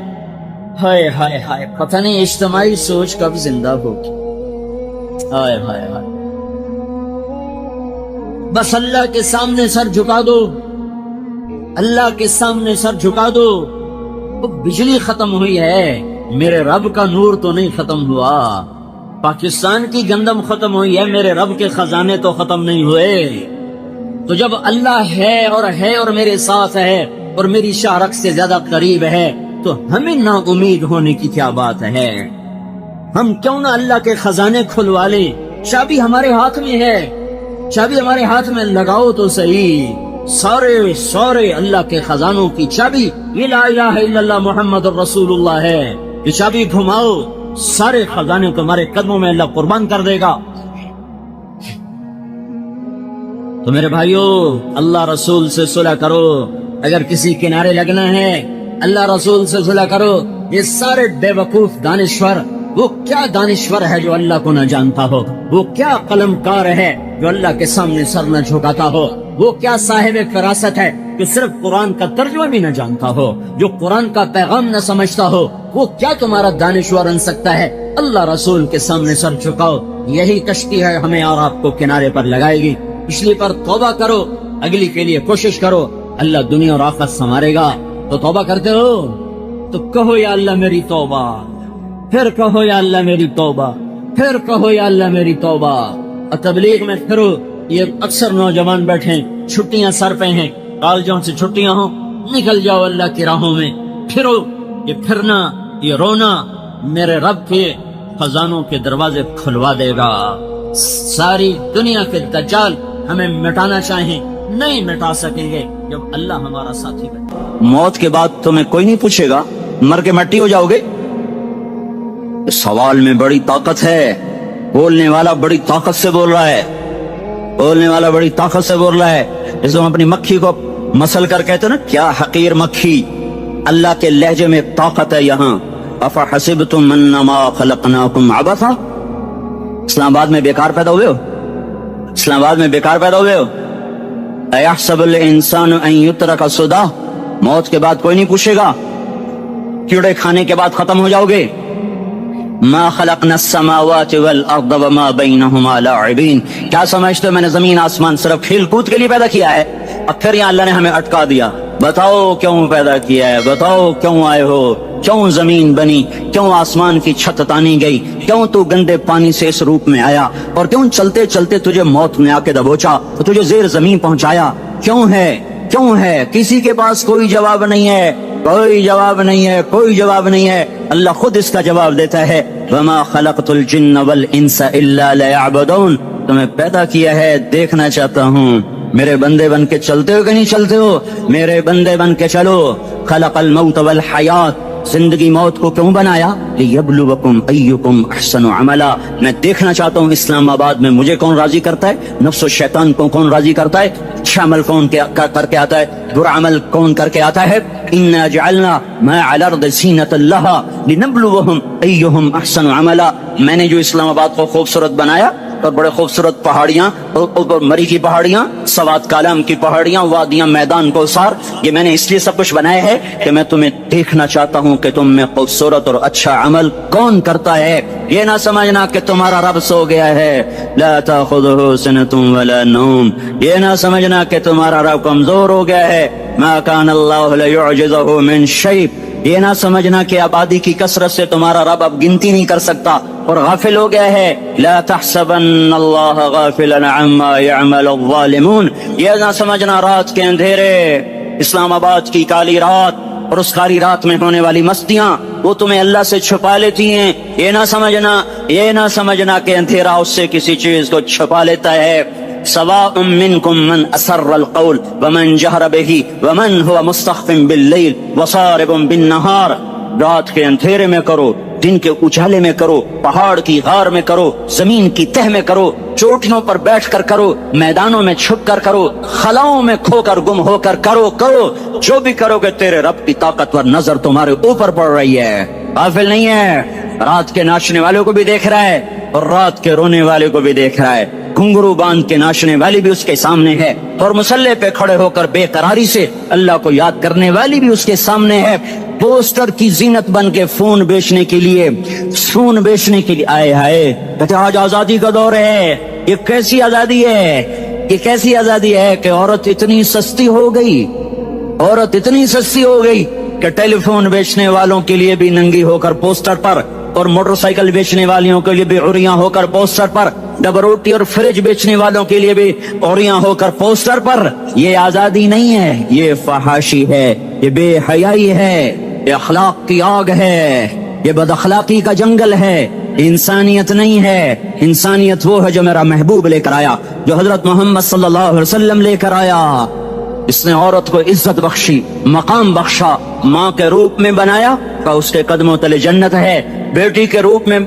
ہائے ہائے ہائے، پتہ نہیں اجتماعی سوچ کب زندہ ہوگی۔ ہائے ہائے ہائے، بس اللہ کے سامنے سر جھکا دو، اللہ کے سامنے سر جھکا دو۔ وہ بجلی ختم ہوئی ہے، میرے رب کا نور تو نہیں ختم ہوا۔ پاکستان کی گندم ختم ہوئی ہے، میرے رب کے خزانے تو ختم نہیں ہوئے۔ تو جب اللہ ہے اور میرے ساتھ ہے اور میری شارک سے زیادہ قریب ہے، تو ہمیں نا امید ہونے کی کیا بات ہے؟ ہم کیوں نہ اللہ کے خزانے کھلوا لیں؟ چابی ہمارے ہاتھ میں ہے، چابی ہمارے ہاتھ میں لگاؤ تو صحیح۔ سارے اللہ کے خزانوں کی چابی یہ لا الہ الا اللہ محمد الرسول اللہ ہے۔ یہ چابی گھماؤ، سارے خزانے تمہارے قدموں میں اللہ قربان کر دے گا۔ تو میرے بھائیو، اللہ رسول سے صلح کرو، اگر کسی کنارے لگنا ہے اللہ رسول سے صلح کرو۔ یہ سارے بے وقوف دانشور، وہ کیا دانشور ہے جو اللہ کو نہ جانتا ہو؟ وہ کیا قلم کار ہے جو اللہ کے سامنے سر نہ جھکاتا ہو؟ وہ کیا صاحب فراست ہے کہ صرف قرآن کا ترجمہ بھی نہ جانتا ہو، جو قرآن کا پیغام نہ سمجھتا ہو؟ وہ کیا تمہارا دانشور بن سکتا ہے؟ اللہ رسول کے سامنے سر جھکاؤ، یہی کشتی ہے ہمیں اور آپ کو کنارے پر لگائے گی۔ پچھلی پر توبہ کرو، اگلی کے لیے کوشش کرو، اللہ دنیا اور آخرت سنوارے گا۔ تو توبہ کرتے ہو تو کہو یا اللہ میری توبہ، پھر کہو یا اللہ میری توبہ، پھر کہو یا اللہ میری توبہ۔ اور تبلیغ میں پھرو۔ یہ اکثر نوجوان بیٹھے، چھٹیاں سر پہ ہیں، کالجوں سے چھٹیاں ہوں، نکل جاؤ اللہ کی راہوں میں، پھرو۔ یہ پھرنا، یہ رونا میرے رب کے خزانوں کے دروازے کھلوا دے گا۔ ساری دنیا کے دجال ہمیں مٹانا چاہیں، نہیں مٹا سکیں گے جب اللہ ہمارا ساتھی بنے۔ موت کے بعد تمہیں کوئی نہیں پوچھے گا، مر کے مٹی ہو جاؤ گے۔ اس سوال میں بڑی طاقت ہے، بولنے والا بڑی طاقت سے بول رہا ہے، بولنے والا بڑی طاقت سے بول رہا ہے۔ اس کو ہم اپنی مکھی کو مسل کر کہتے ہیں نا، کیا حقیر مکھی، اللہ کے لہجے میں طاقت ہے یہاں. افحسبتم انما خلقناکم عبثا, اسلام آباد میں بیکار پیدا ہوئے ہو, اسلام آباد میں بیکار پیدا ہوئے ہو. ایحسب الانسان ان یترک سدی, موت کے بعد کوئی نہیں پوچھے گا, کیڑے کھانے کے بعد ختم ہو جاؤ گے. ما خلقنا السماوات والارض وما بینہما لاعبین, کیا سمجھتے ہو میں نے زمین آسمان صرف کھیل کود کے لیے پیدا کیا ہے؟ اب پھر یہاں اللہ نے ہمیں اٹکا دیا, بتاؤ کیوں پیدا کیا ہے, بتاؤ کیوں آئے ہو, کیوں زمین بنی, کیوں آسمان کی چھت تانی گئی, کیوں تو گندے پانی سے اس روپ میں آیا, اور کیوں چلتے چلتے تجھے موت نے آ کے دبوچا تو تجھے زیر زمین پہنچایا, کیوں ہے, کیوں ہے؟ کسی کے پاس کوئی جواب نہیں ہے, کوئی جواب نہیں ہے, کوئی جواب نہیں ہے. اللہ خود اس کا جواب دیتا ہے, وما خلقت الجن والانس الا لیعبدون, تمہیں پیدا کیا ہے دیکھنا چاہتا ہوں, میرے بندے بن کے چلتے ہو کہ نہیں چلتے ہو, میرے بندے بن کے چلو. خلق الموت والحیات, زندگی موت کو کیوں بنایا؟ لیبلوکم ایکم احسن عملا, میں دیکھنا چاہتا ہوں اسلام آباد میں مجھے کون راضی کرتا ہے, نفس و شیطان کو کون راضی کرتا ہے, اچھا عمل کون کر کے آتا ہے, برا عمل کون کر کے آتا ہے. انا جعلنا ما علی الارض زینۃ لہا لنبلوہم ایہم احسن عملا, میں نے جو اسلام آباد کو خوبصورت بنایا, اور بڑے خوبصورت پہاڑیاں, اوپر مری کی پہاڑیاں, سوات کالام کی پہاڑیاں, وادیاں, میدان کوثر, یہ میں نے اس لیے سب کچھ بنایا ہے کہ میں تمہیں دیکھنا چاہتا ہوں کہ تم میں خوبصورت اور اچھا عمل کون کرتا ہے. یہ نہ سمجھنا کہ تمہارا رب سو گیا ہے, لا تاخذہ سنۃ ولا نوم, یہ نہ سمجھنا کہ تمہارا رب کمزور ہو گیا ہے, ما کان اللہ لیعجزہ من شیء, یہ نہ سمجھنا کہ آبادی کی کثرت سے تمہارا رب اب گنتی نہیں کر سکتا اور غافل ہو گیا ہے. لا تحسبن اللہ غافلا عما يعمل الظالمون, یہ نہ سمجھنا رات کے اندھیرے, اسلام آباد کی کالی رات اور اس کالی رات میں ہونے والی مستیاں وہ تمہیں اللہ سے چھپا لیتی ہیں. یہ نہ سمجھنا, یہ نہ سمجھنا کہ اندھیرا اس سے کسی چیز کو چھپا لیتا ہے. سواء منکم من اسر القول ومن جہر به ومن هو مستخف باللیل وصارب بالنہار, رات کے اندھیرے میں کرو, دن کے اجالے میں کرو, پہاڑ کی غار میں کرو, زمین کی تہ میں کرو, چوٹیوں پر بیٹھ کر کرو, میدانوں میں چھپ کر کرو, خلاؤں میں کھو کر گم ہو کر کرو, جو بھی کرو گے تیرے رب کی طاقتور نظر تمہارے اوپر پڑ رہی ہے, غافل نہیں ہے. رات کے ناچنے والوں کو بھی دیکھ رہا ہے اور رات کے رونے والے کو بھی دیکھ رہا ہے, گھنگرو باندھ کے ناچنے والی بھی اس کے سامنے ہے, اور مسلح پہ کھڑے ہو کر بے قراری سے اللہ کو یاد کرنے والی بھی اس کے سامنے ہے. پوسٹر کی زینت بن کے فون بیچنے کے لیے, فون بیچنے کے لیے آئے ہائے, کہتے آج آزادی کا دور ہے. یہ کیسی آزادی ہے, یہ کیسی آزادی ہے کہ عورت اتنی سستی ہو گئی, عورت اتنی سستی ہو گئی کہ ٹیلی فون بیچنے والوں کے لیے بھی ننگی ہو کر پوسٹر پر, اور موٹر سائیکل بیچنے والوں کے لیے بھی عریاں ہو کر پوسٹر پر, ڈبل روٹی اور فریج بیچنے والوں کے لیے بھی عریاں ہو کر پوسٹر پر. یہ آزادی نہیں ہے, یہ فحاشی ہے, یہ بے حیائی ہے, یہ اخلاق کی آگ ہے, یہ بد اخلاقی کا جنگل ہے, انسانیت نہیں ہے. انسانیت وہ ہے جو میرا محبوب لے کر آیا, جو حضرت محمد صلی اللہ علیہ وسلم لے کر آیا. اس نے عورت کو عزت بخشی, مقام بخشا, ماں کے روپ میں بنایا کہ اس کے قدموں تلے جنت ہے, بیٹی کے روپ میں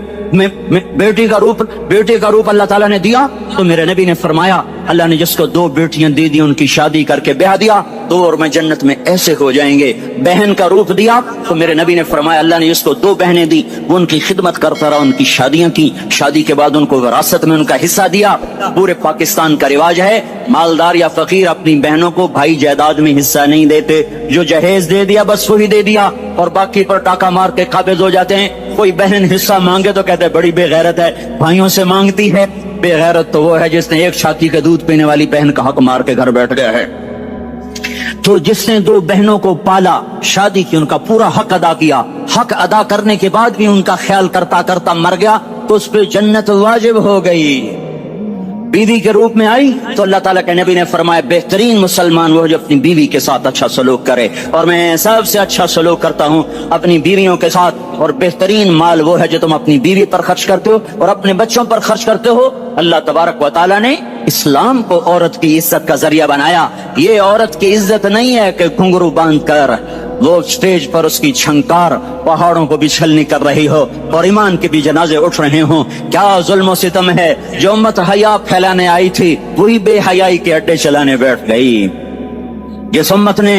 بیٹی کا روپ اللہ تعالیٰ نے دیا تو میرے نبی نے فرمایا اللہ نے جس کو 2 بیٹیاں دے دی ان کی شادی کر کے بیاہ دیا تو اور میں جنت میں ایسے ہو جائیں گے. بہن کا روپ دیا تو میرے نبی نے فرمایا اللہ نے جس کو 2 بہنیں دی وہ ان کی خدمت کرتا رہا, ان کی شادیاں کی, شادی کے بعد ان کو وراثت میں ان کا حصہ دیا. پورے پاکستان کا رواج ہے مالدار یا فقیر اپنی بہنوں کو بھائی جائیداد میں حصہ نہیں دیتے, جو جہیز دے دیا بس وہی دے دیا اور باقی پر ٹاکا مار کے قابض ہو جاتے ہیں. کوئی بہن حصہ مانگے تو کہتے بڑی بے غیرت ہے, بھائیوں سے مانگتی ہے. بے غیرت تو وہ ہے جس نے ایک چھاتی کے دودھ پینے والی بہن کا حق مار کے گھر بیٹھ گیا ہے. تو جس نے 2 بہنوں کو پالا, شادی کی, ان کا پورا حق ادا کیا, حق ادا کرنے کے بعد بھی ان کا خیال کرتا کرتا مر گیا تو اس پہ جنت واجب ہو گئی. بیوی کے روپ میں آئی تو اللہ تعالیٰ کے نبی نے فرمایا بہترین مسلمان وہ جو اپنی بیوی کے ساتھ اچھا سلوک کرے, اور میں سب سے اچھا سلوک کرتا ہوں اپنی بیویوں کے ساتھ. اور بہترین مال وہ ہے جو تم اپنی بیوی پر خرچ کرتے ہو اور اپنے بچوں پر خرچ کرتے ہو. اللہ تبارک و تعالیٰ نے اسلام کو عورت کی عزت کا ذریعہ بنایا. یہ عورت کی عزت نہیں ہے کہ گھنگرو باندھ کر وہ اسٹیج پر اس کی چھنکار پہاڑوں کو بھی چھلنی کر رہی ہو اور ایمان کے بھی جنازے اٹھ رہے ہوں. کیا ظلم و ستم ہے, جو امت حیا پھیلانے آئی تھی وہی بے حیائی کے اڈے چلانے بیٹھ گئی. جس امت نے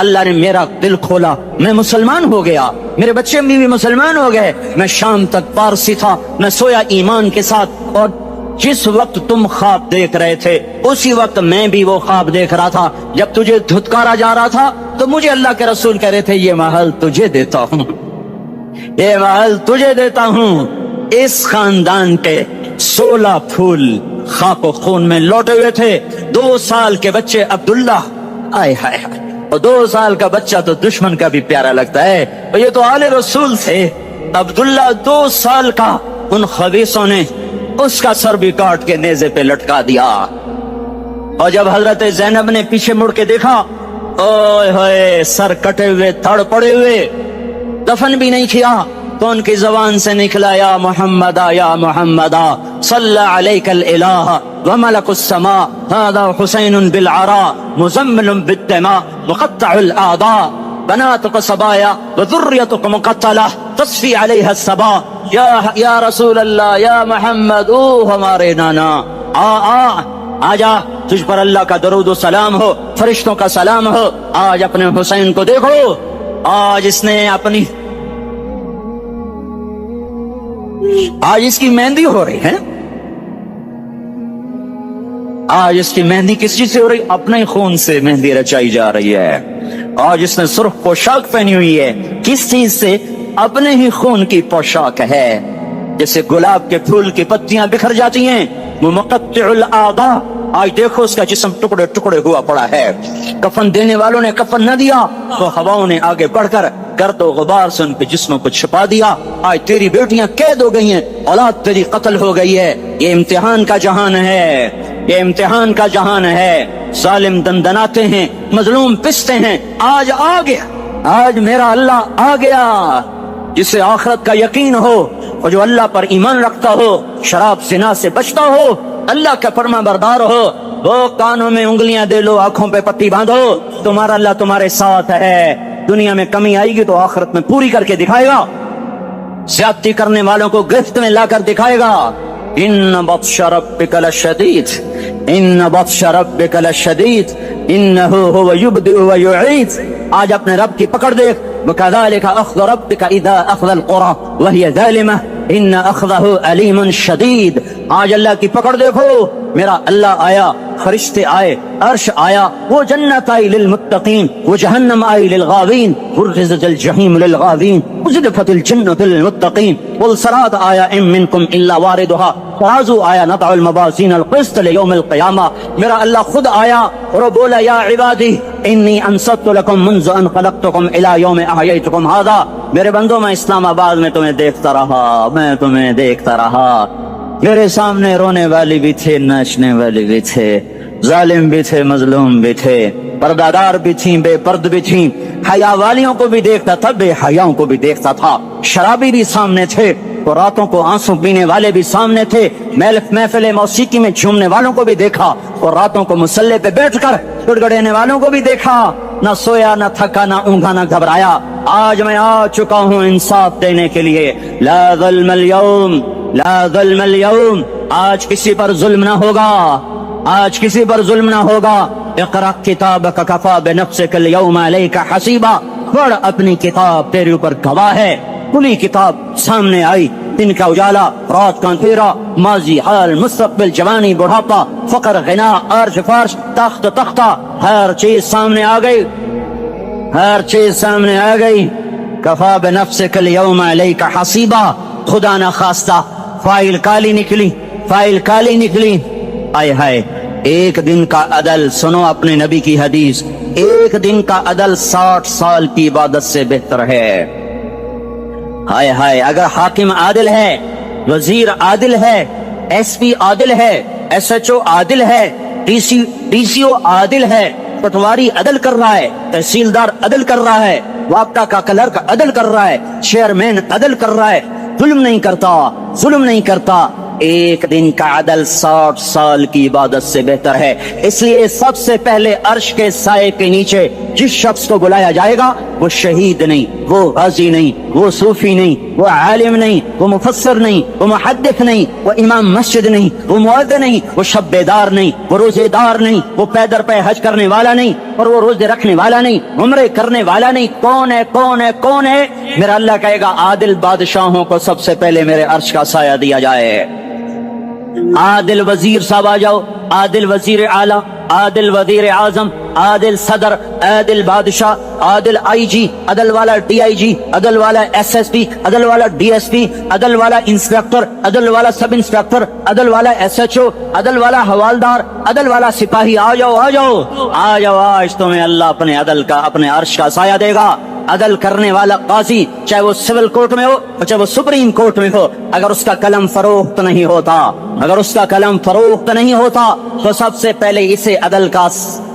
اللہ نے میرا دل کھولا, میں مسلمان ہو گیا, میرے بچے بھی مسلمان ہو گئے. میں شام تک پارسی تھا, میں سویا ایمان کے ساتھ, اور جس وقت تم خواب دیکھ رہے تھے اسی وقت میں بھی وہ خواب دیکھ رہا تھا. جب تجھے دھتکارا جا رہا تھا تو مجھے اللہ کے رسول کہہ رہے تھے یہ محل تجھے دیتا ہوں, یہ محل تجھے دیتا ہوں. اس خاندان کے 16 پھول خاک و خون میں لوٹے ہوئے تھے. 2 سال کے بچے عبداللہ, آئے ہائے ہائے, اور 2 سال کا بچہ تو دشمن کا بھی پیارا لگتا ہے, اور یہ تو آل رسول تھے. عبداللہ 2 سال کا, ان خبیثوں نے اس کا سر بھی کاٹ کے نیزے پہ لٹکا دیا. اور جب حضرت زینب نے پیچھے مڑ کے دیکھا, اوئے ہوئے, سر کٹے ہوئے, تھڑ پڑے ہوئے, دفن بھی نہیں کیا, تو ان کی زبان سے نکلا یا محمد یا محمد صلی علیک الالہ وملک السماء هذا حسین بالعراء مزمل بالدماء مقطع الاعضاء بناتك صبايا وذريتك مقتلہ تصفی علیہ الصبا. یا رسول اللہ, یا محمد, او ہمارے نانا, آ جا, تجھ پر اللہ کا درود و سلام ہو, فرشتوں کا سلام ہو. آج اپنے حسین کو دیکھو, آج اس نے اپنی, آج اس کی مہندی ہو رہی ہے. آج اس کی مہندی کس چیز سے ہو رہی؟ اپنے خون سے مہندی رچائی جا رہی ہے. آج اس نے سرخ پوشاک پہنی ہوئی ہے, کس چیز سے؟ اپنے ہی خون کی پوشاک ہے. جیسے گلاب کے پھول کی پتیاں بکھر جاتی ہیں, وہ مقطع الاعضاء. آج دیکھو اس کا جسم ٹکڑے ٹکڑے ہوا پڑا ہے. کفن دینے والوں نے کفن نہ دیا تو ہواؤں نے آگے بڑھ کر گرد و غبار سے ان کے جسموں کو چھپا دیا. آج تیری بیٹیاں قید ہو گئی ہیں, اولاد تیری قتل ہو گئی ہے. یہ امتحان کا جہان ہے, یہ امتحان کا جہان ہے. ظالم دندناتے ہیں, مظلوم پستے ہیں. آج آ گیا, آج میرا اللہ آ گیا. جسے آخرت کا یقین ہو اور جو اللہ پر ایمان رکھتا ہو, شراب زنا سے بچتا ہو, اللہ کا فرما بردار ہو, وہ کانوں میں انگلیاں دے لو, آنکھوں پہ پٹی باندھو, تمہارا اللہ تمہارے ساتھ ہے. دنیا میں کمی آئے گی تو آخرت میں پوری کر کے دکھائے گا. زیادتی کرنے والوں کو گرفت میں لا کر دکھائے گا. ان بطش ربک لشدید, ان بطش ربک لشدید انہ هو یبدئ ویعید. آج اپنے رب کی پکڑ دیکھ. وکذالک اخذ ربک اذا اخذ القرى وهي ظالمہ ان اخذہ علیم شدید. آج اللہ کی پکڑ دیکھو. میرا اللہ آیا, فرشتے آئے, عرش آیا, وہ جنت آئی للمتقین, وہ جہنم آئی للغاوین, برزت الجحیم للغاوین, ازلفت الجنت للمتقین, والصراط آیا ام منکم الا واردها, ترازو آیا, نضع الموازین القسط لیوم القیامہ. میرا اللہ خود آیا اور بولا یا عبادی انی انصت لکم منذ ان خلقتکم الى یوم احییتکم هذا. میرے بندوں, میں اسلام آباد میں تمہیں دیکھتا رہا, میں تمہیں دیکھتا رہا. میرے سامنے رونے والی بھی تھے, ناچنے والی بھی تھے, ظالم بھی تھے, مظلوم بھی تھے, پردادار بھی تھیں, بے پرد بھی تھیں. حیا والیوں کو بھی دیکھتا تھا, بے حیاؤں کو بھی دیکھتا تھا. شرابی بھی سامنے تھے, تو راتوں کو آنسو پینے والے بھی سامنے تھے. محفل موسیقی میں جھومنے والوں کو بھی دیکھا, اور راتوں کو مسلح پہ بیٹھ کر گڑگڑانے والوں کو بھی دیکھا. نہ سویا, نہ تھکا, نہ اونگا, نہ گھبرایا. آج میں آ چکا ہوں انصاف دینے کے لیے. لا ظلم اليوم, لا ظلم اليوم. آج کسی پر ظلم نہ ہوگا, آج کسی پر ظلم نہ ہوگا. اقرأ کتابک کفا بنفسک اليوم علیک حسیبا. پڑھ, اپنی کتاب تیرے اوپر گواہ ہے. کھلی کتاب سامنے آئی, دن کا اجالا, رات کا اندھیرا, ماضی, حال, مستقبل, جوانی, بڑھاپا, فقر, غنا, عرش, فرش, تخت, تختہ, ہر چیز سامنے آ گئی, ہر چیز سامنے آ گئی. کفا بنفسک اليوم علیک حسیبا. خدا نہ خواستہ فائل کالی نکلی, فائل کالی نکلی. آئے ہائے, ایک دن کا عدل, سنو اپنے نبی کی حدیث, ایک دن کا عدل 60 سال کی عبادت سے بہتر ہے. ہائے ہائے, اگر حاکم عادل ہے, وزیر عادل ہے, ایس پی عادل ہے, ایس ایچ او عادل ہے, ڈی سی او عادل ہے, پٹواری عدل کر رہا ہے, تحصیلدار عدل کر رہا ہے, وابطہ کا کلرک عدل کر رہا ہے, چیئرمین عدل کر رہا ہے, ظلم نہیں کرتا, ظلم نہیں کرتا. ایک دن کا عدل 60 سال کی عبادت سے بہتر ہے. اس لیے سب سے پہلے عرش کے سائے کے نیچے جس شخص کو بلایا جائے گا وہ شہید نہیں, وہ غازی نہیں، وہ صوفی نہیں، وہ عالم نہیں، وہ مفسر نہیں، وہ محدث نہیں، وہ امام مسجد نہیں، وہ مؤذن نہیں، وہ شب بیدار نہیں، وہ روزے دار نہیں، وہ پیدر پہ حج کرنے والا نہیں، اور وہ روزے رکھنے والا نہیں، عمرے کرنے والا نہیں. کون ہے کون ہے کون ہے؟ میرا اللہ کہے گا عادل بادشاہوں کو سب سے پہلے میرے عرش کا سایہ دیا جائے. عادل وزیر صاحب آ جاؤ، عادل وزیر اعلیٰ، عادل وزیر اعظم، عادل صدر، عادل بادشاہ، عادل آئی جی، عدل والا ڈی آئی جی، عدل والا ایس ایس پی، عدل والا ڈی ایس پی، عدل والا انسپیکٹر، عدل والا سب انسپیکٹر، عدل والا ایس ایچ او، عدل والا حوالدار، عدل والا سپاہی. آ جاؤ آ جاؤ آ جاؤ، آج تمہیں اللہ اپنے عدل کا، اپنے عرش کا سایہ دے گا. عدل کرنے والا قاضی، چاہے وہ سول کورٹ میں ہو چاہے وہ سپریم کورٹ میں ہو، اگر اس کا قلم فروخت نہیں ہوتا، اگر اس کا قلم فروخت نہیں ہوتا تو سب سے پہلے اسے عدل کا،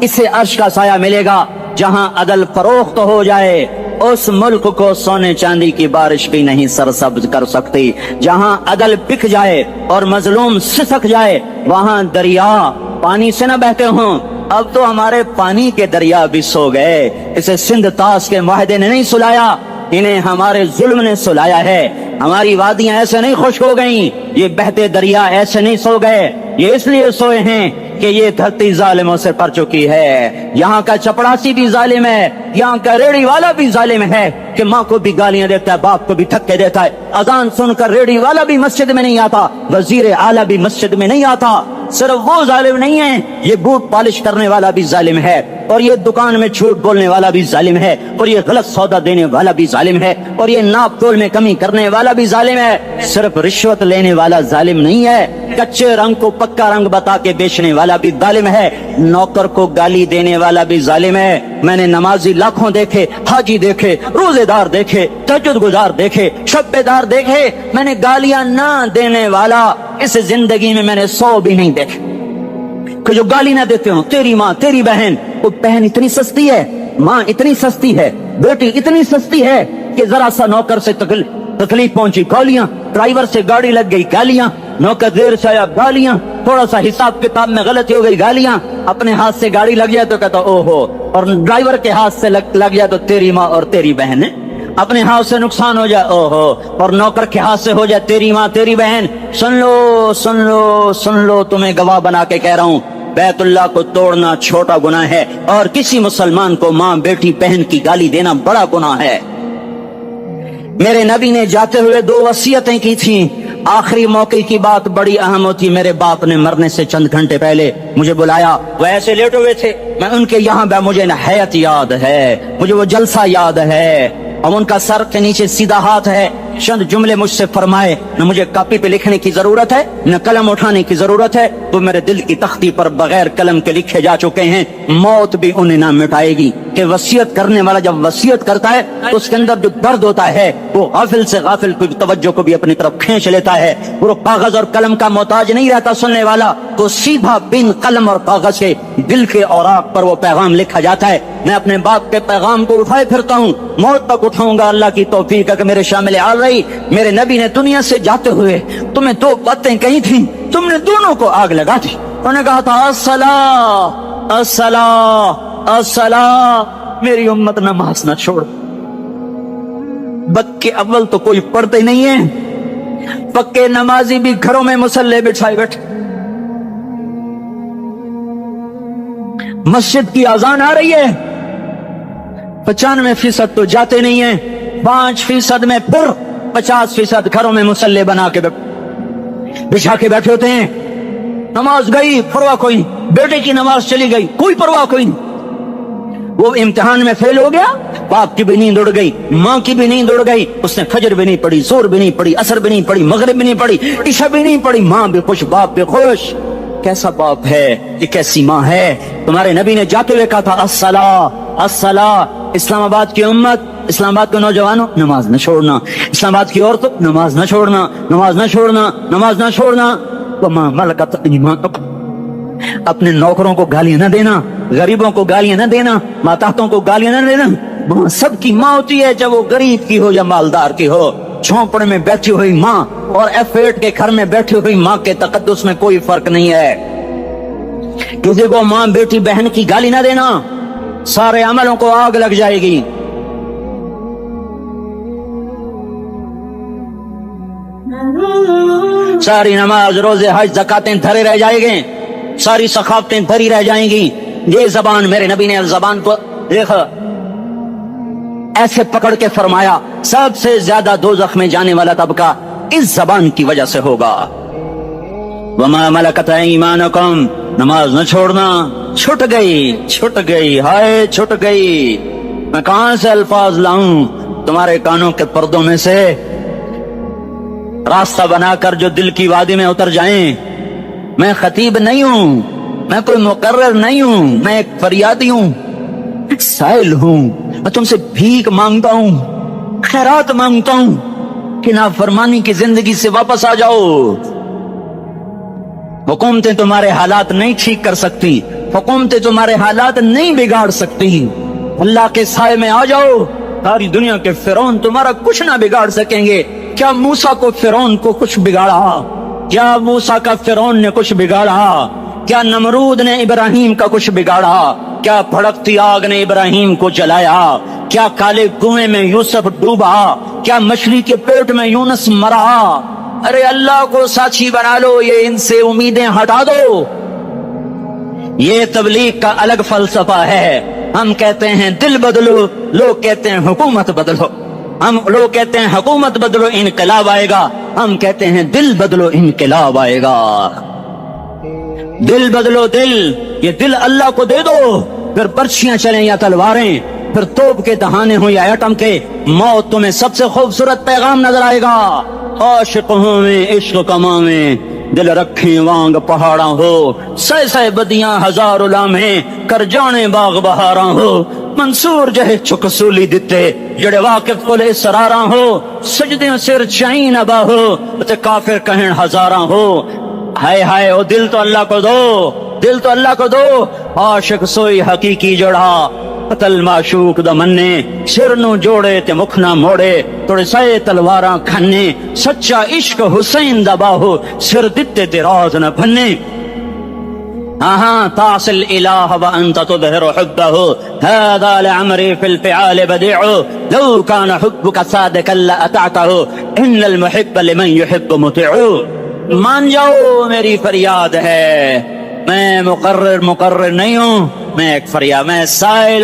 اسے عرش کا سایہ ملے گا. جہاں عدل فروخت ہو جائے اس ملک کو سونے چاندی کی بارش بھی نہیں سرسبز کر سکتی. جہاں عدل بک جائے اور مظلوم سسک جائے وہاں دریا پانی سے نہ بہتے ہوں. اب تو ہمارے پانی کے دریا بھی سو گئے. اسے سندھ طاس کے معاہدے نے نہیں سلایا، انہیں ہمارے ظلم نے سلایا ہے. ہماری وادیاں ایسے نہیں خشک ہو گئیں، یہ بہتے دریا ایسے نہیں سو گئے. یہ اس لیے سوئے ہیں کہ یہ دھرتی ظالموں سے پر چکی ہے. یہاں کا چپڑاسی بھی ظالم ہے، یہاں کا ریڑی والا بھی ظالم ہے کہ ماں کو بھی گالیاں دیتا ہے، باپ کو بھی دھکے دیتا ہے. اذان سن کر ریڑی والا بھی مسجد میں نہیں آتا، وزیر اعلیٰ بھی مسجد میں نہیں آتا. صرف وہ ظالم نہیں ہے، یہ بوٹ پالش کرنے والا بھی ظالم ہے، اور یہ دکان میں جھوٹ بولنے والا بھی ظالم ہے، اور یہ غلط سودا دینے والا بھی ظالم ہے، اور یہ ناپ تول میں کمی کرنے والا بھی ظالم ہے. صرف رشوت لینے والا ظالم نہیں ہے، کچے رنگ کو پکا رنگ بتا کے بیچنے والا بھی ظالم ہے، نوکر کو گالی دینے والا بھی ظالم ہے. میں نے نمازی لاکھوں دیکھے، حاجی دیکھے، روزے دار دیکھے، تہجد گزار دیکھے، شب بیدار دیکھے، میں نے گالیاں نہ دینے والا اس زندگی میں میں نے 100 بھی نہیں دیکھے کہ جو گالی نہ دیتے ہوں. تیری ماں، تیری بہن، وہ بہن اتنی سستی ہے، ماں اتنی سستی ہے، بیٹی اتنی سستی ہے کہ ذرا سا نوکر سے تکلیف پہنچی گالیاں، ڈرائیور سے گاڑی لگ گئی گالیاں، نوکر دیر سے آیا گالیاں، تھوڑا سا حساب کتاب میں غلطی ہو گئی گالیاں، اپنے ہاتھ سے گاڑی لگ جائے تو کہتا او ہو، اور ڈرائیور کے ہاتھ سے لگ جائے تو تیری ماں اور تیری بہن ہے. اپنے ہاتھ سے نقصان ہو جائے او ہو، اور نوکر کے ہاتھ سے ہو جائے تیری ماں تیری بہن. سن لو سن لو سن لو، تمہیں گواہ بنا کے کہہ رہا ہوں، بیت اللہ کو توڑنا چھوٹا گناہ ہے، اور کسی مسلمان کو ماں بیٹی بہن کی گالی دینا بڑا گناہ ہے. میرے نبی نے جاتے ہوئے 2 وصیتیں کی تھیں. آخری موقع کی بات بڑی اہم ہوتی. میرے باپ نے مرنے سے چند گھنٹے پہلے مجھے بلایا، وہ ایسے لیٹے ہوئے تھے، میں ان کے یہاں مجھے حیات یاد ہے، مجھے وہ جلسہ یاد ہے، اور ان کا سر کے نیچے سیدھا ہاتھ ہے. چند جملے مجھ سے فرمائے، نہ مجھے کاپی پہ لکھنے کی ضرورت ہے نہ قلم اٹھانے کی ضرورت ہے، وہ میرے دل کی تختی پر بغیر قلم کے لکھے جا چکے ہیں. موت بھی انہیں نہ مٹائے گی کہ وصیت کرنے والا جب وصیت کرتا ہے تو اس کے اندر جو درد ہوتا ہے وہ غافل سے غافل کی توجہ کو بھی اپنی طرف کھینچ لیتا ہے. وہ کاغذ اور قلم کا محتاج نہیں رہتا سننے والا، تو سیدھا بن قلم اور کاغذ کے دل کے اوراق پر وہ پیغام لکھا جاتا ہے. میں اپنے باپ کے پیغام کو اٹھائے پھرتا ہوں، موت تک اٹھاؤں گا. اللہ کی توفیق ہے کہ میرے شامل آ رہی. میرے نبی نے دنیا سے جاتے ہوئے تمہیں 2 باتیں کہی تھیں، تم نے دونوں کو آگ لگا دی. انہوں نے کہا تھا الصلاۃ الصلاۃ الصلاۃ، میری امت نماز نہ چھوڑ. بک اول تو کوئی پڑھتے نہیں ہے، پکے نمازی بھی گھروں میں مصلے بچھائے بیٹھے. مسجد کی اذان آ رہی ہے، 95% تو جاتے نہیں ہیں، 5% میں پھر 50% گھروں میں مصلے بنا کے بچھا کے بیٹھے ہوتے ہیں. نماز گئی پرواہ کوئی نہیں، بیٹے کی نماز چلی گئی کوئی پرواہ کوئی نہیں. وہ امتحان میں فیل ہو گیا، باپ کی بھی نیند اڑ گئی، ماں کی بھی نیند اڑ گئی، اس نے فجر بھی نہیں پڑھی، زور بھی نہیں پڑھی، عصر بھی نہیں پڑھی، مغرب بھی نہیں پڑھی، عشاء بھی نہیں پڑھی. ماں بھی خوش، باپ بھی خوش. کیسا باپ ہے یہ، کیسی ماں ہے. تمہارے نبی نے جاتے ہوئے کہا تھا الصلاۃ الصلاۃ. اسلام آباد کی امت، اسلام آباد کے نوجوانوں، نماز نہ چھوڑنا. اسلام آباد کی عورتوں، نماز نہ چھوڑنا، نماز نہ چھوڑنا، نماز نہ چھوڑنا. وما ملکت ایمانکم، اپنے نوکروں کو گالیاں نہ دینا، غریبوں کو گالیاں نہ دینا، ماتحتوں کو گالیاں نہ دینا. ماں سب کی ماں ہوتی ہے، چاہے وہ غریب کی ہو یا مالدار کی ہو. جھونپڑے میں بیٹھی ہوئی ماں اور F8 کے گھر میں بیٹھی ہوئی ماں کے تقدس میں کوئی فرق نہیں ہے. کسی کو ماں بیٹی بہن کی گالی نہ دینا، سارے عملوں کو آگ لگ جائے گی. ساری نماز روزے حج زکاتیں دھرے رہ جائیں گے, ساری ثقافتیں دھری رہ جائیں گی. یہ زبان میرے نبی نے زبان کو دیکھا ایسے پکڑ کے فرمایا سب سے زیادہ دوزخ میں جانے والا طبقہ اس زبان کی وجہ سے ہوگا. وما ملکت ایمانکم, نماز نہ چھوڑنا. چھٹ گئی ہائے چھٹ گئی. میں کہاں سے الفاظ لاؤں تمہارے کانوں کے پردوں میں سے, راستہ بنا کر جو دل کی وادی میں اتر جائیں. میں خطیب نہیں ہوں, میں کوئی مقرر نہیں ہوں, میں ایک فریادی ہوں, ایک سائل ہوں. میں تم سے بھیک مانگتا ہوں, خیرات مانگتا ہوں کہ نافرمانی کی زندگی سے واپس آ جاؤ. حکومتیں تمہارے حالات نہیں ٹھیک کر سکتی, حکومتیں تمہارے حالات نہیں بگاڑ سکتی. اللہ کے سائے میں آ جاؤ. ساری دنیا کے فرعون تمہارا کچھ نہ بگاڑ سکیں گے. کیا موسیٰ کو فرعون کو کچھ بگاڑا؟ کیا موسیٰ کا فرعون نے کچھ بگاڑا؟ کیا نمرود نے ابراہیم کا کچھ بگاڑا؟ کیا بھڑکتی آگ نے ابراہیم کو جلایا؟ کیا کالے کنویں میں یوسف ڈوبا؟ کیا مچھلی کے پیٹ میں یونس مرا؟ ارے اللہ کو ساتھی بنا لو, یہ ان سے امیدیں ہٹا دو. یہ تبلیغ کا الگ فلسفہ ہے. ہم کہتے ہیں دل بدلو, لوگ کہتے ہیں حکومت بدلو. لوگ کہتے ہیں حکومت بدلو انقلاب آئے گا, ہم کہتے ہیں دل بدلو انقلاب آئے گا. دل بدلو دل, یہ دل اللہ کو دے دو. پھر برچیاں چلیں یا تلواریں, پھر توپ کے دہانے ہوں یا ایٹم کے, موت تمہیں سب سے خوبصورت پیغام نظر آئے گا. عاشق ہوں میں عشق کماویں, دل رکھیں وانگ پہاڑاں ہو, سہ بدیاں ہزار لامہیں کر جانے باغ بہاراں ہو. منصور جہے چک سولی دتے جڑے واقف کل اسراراں ہو, سجدیں سر چائن ابا ہو تے کافر کہیں ہزاراں ہو. ہائے ہائے او دل تو اللہ کو دو, دل تو اللہ کو دو. عاشق سوئی حقیقی جڑا قتل معشوق دا مننے, سر نو جوڑے تے مکھ نہ موڑے, توڑے سائے تلواراں کھنے. سچا عشق حسین دا باہو, سر دتے تے راز نہ بھنے. تعصي الإله وأنت تظهر حبه, هذا لعمري في الفعال بديع, لو كان حبك صادقا لأطعته, إن المحب لمن يحب مطيع. مان جاؤ میری فریاد ہے, میں مقرر نہیں ہوں, میں ایک فریاد, میں سائل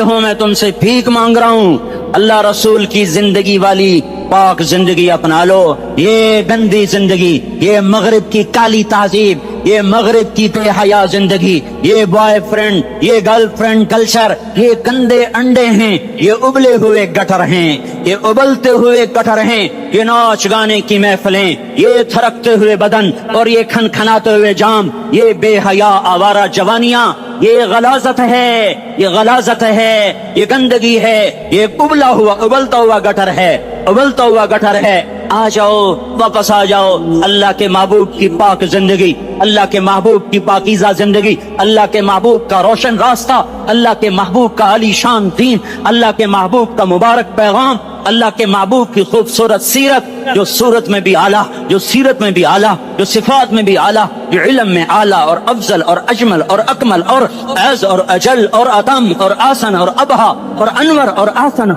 ہوں, میں تم سے بھیک مانگ رہا ہوں. اللہ رسول کی زندگی والی پاک زندگی اپنا لو. یہ گندی زندگی, یہ مغرب کی کالی تہذیب, یہ مغرب کی بے حیا زندگی, یہ بوائے فرینڈ, یہ گرل فرینڈ کلچر, یہ گندے انڈے ہیں, یہ ابلے ہوئے گٹر ہیں, یہ ابلتے ہوئے گٹر ہیں. یہ ناچ گانے کی محفلیں, یہ تھرکتے ہوئے بدن اور یہ کھنکھناتے ہوئے جام, یہ بے حیا آوارہ جوانیاں, یہ غلاظت ہے, یہ غلاظت ہے, یہ گندگی ہے, یہ ابلتا ہوا گٹر ہے, ابلتا ہوا گٹر ہے. آ جاؤ, واپس آ جاؤ. اللہ کے محبوب کی پاک زندگی, اللہ کے محبوب کی پاکیزہ زندگی, اللہ کے محبوب کا روشن راستہ, اللہ کے محبوب کا علی شان دین, اللہ کے محبوب کا مبارک پیغام, اللہ کے محبوب کی خوبصورت سیرت, جو صورت میں بھی اعلیٰ, جو سیرت میں بھی اعلیٰ, جو صفات میں بھی اعلیٰ, جو علم میں اعلیٰ اور افضل اور اجمل اور اکمل اور اعز اور اجل اور اتم اور آسن اور ابہا اور انور اور آسن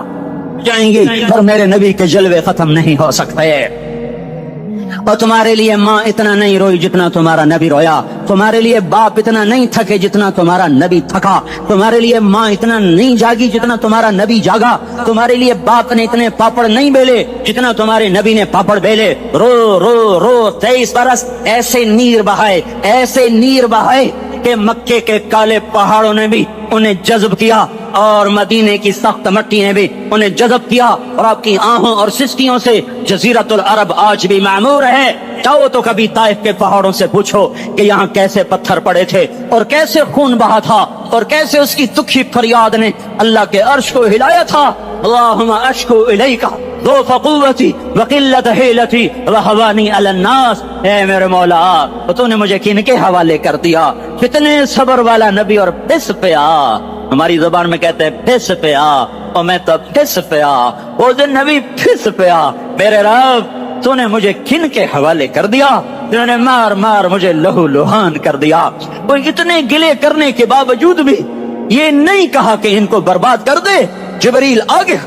جائیں گے, اور میرے نبی کے جلوے ختم نہیں ہو سکتے. اور تمہارے لیے ماں اتنا نہیں روئی جتنا تمہارا نبی رویا, تمہارے لیے باپ اتنا نہیں تھکے جتنا تمہارا نبی تھکا, تمہارے لیے ماں اتنا نہیں جاگی جتنا تمہارا نبی جاگا, تمہارے لیے باپ نے اتنے پاپڑ نہیں بیلے جتنا تمہارے نبی نے پاپڑ بیلے. رو رو رو 23 برس ایسے نیر بہائے کہ مکے کے کالے پہاڑوں نے بھی انہیں جذب کیا, اور مدینے کی سخت مٹی نے بھی انہیں جذب کیا, اور آپ کی آہوں اور سسکیوں سے جزیرت العرب آج بھی معمور ہے. جاؤ تو کبھی طائف کے پہاڑوں سے پوچھو کہ یہاں کیسے پتھر پڑے تھے, اور کیسے خون بہا تھا, اور کیسے اس کی دکھی فریاد نے اللہ کے عرش کو ہلایا تھا. اللہم اشکو الیکا ضعف قوتی وقلت حیلتی وہوانی علی الناس. اے میرے مولا, تو نے مجھے کن کے حوالے کر دیا, کتنے صبر والا نبی, اور پس پہ آ. ہماری زبان میں کہتے ہیں پس پہ آ, اور میں تو پس پہ آ, وہ دن نبی پس پہ آ. میرے رب, تو نے مجھے کن کے حوالے کر دیا, جنہوں نے مار مجھے لہو لہان کر دیا. وہ اتنے گلے کرنے کے باوجود بھی یہ نہیں کہا کہ ان کو برباد کر دے. جبریل آ گیا,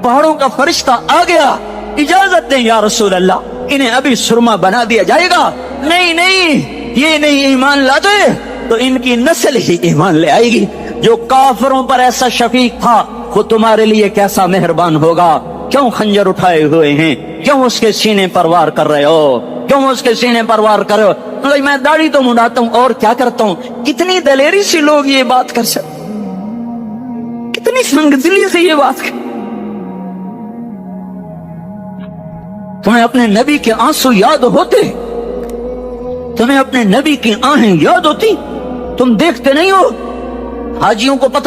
پہاڑوں کا فرشتہ آ گیا, اجازت دیں یا رسول اللہ، انہیں ابھی سرما بنا دیا جائے گا۔ نہیں نہیں، یہ نہیں ایمان لاتے تو ان کی نسل ہی ایمان لے آئے گی۔ جو کافروں پر ایسا شفیق تھا وہ تمہارے لیے کیسا مہربان ہوگا۔ کیوں خنجر اٹھائے ہوئے ہیں؟ کیوں اس کے سینے پر وار کر رہے ہو؟ کیوں اس کے سینے پر وار کر رہے ہو؟ میں داڑھی تو منڈاتا ہوں اور کیا کرتا ہوں۔ کتنی دلیری سے لوگ یہ بات کر سکتے، کتنی سنگدلی سے یہ بات کر۔ تمہیں اپنے نبی کے آنسو یاد ہوتے؟ تمہیں اپنے نبی کی آہیں یاد ہوتی؟ تم دیکھتے نہیں ہو؟ حاجیوں کو پتہ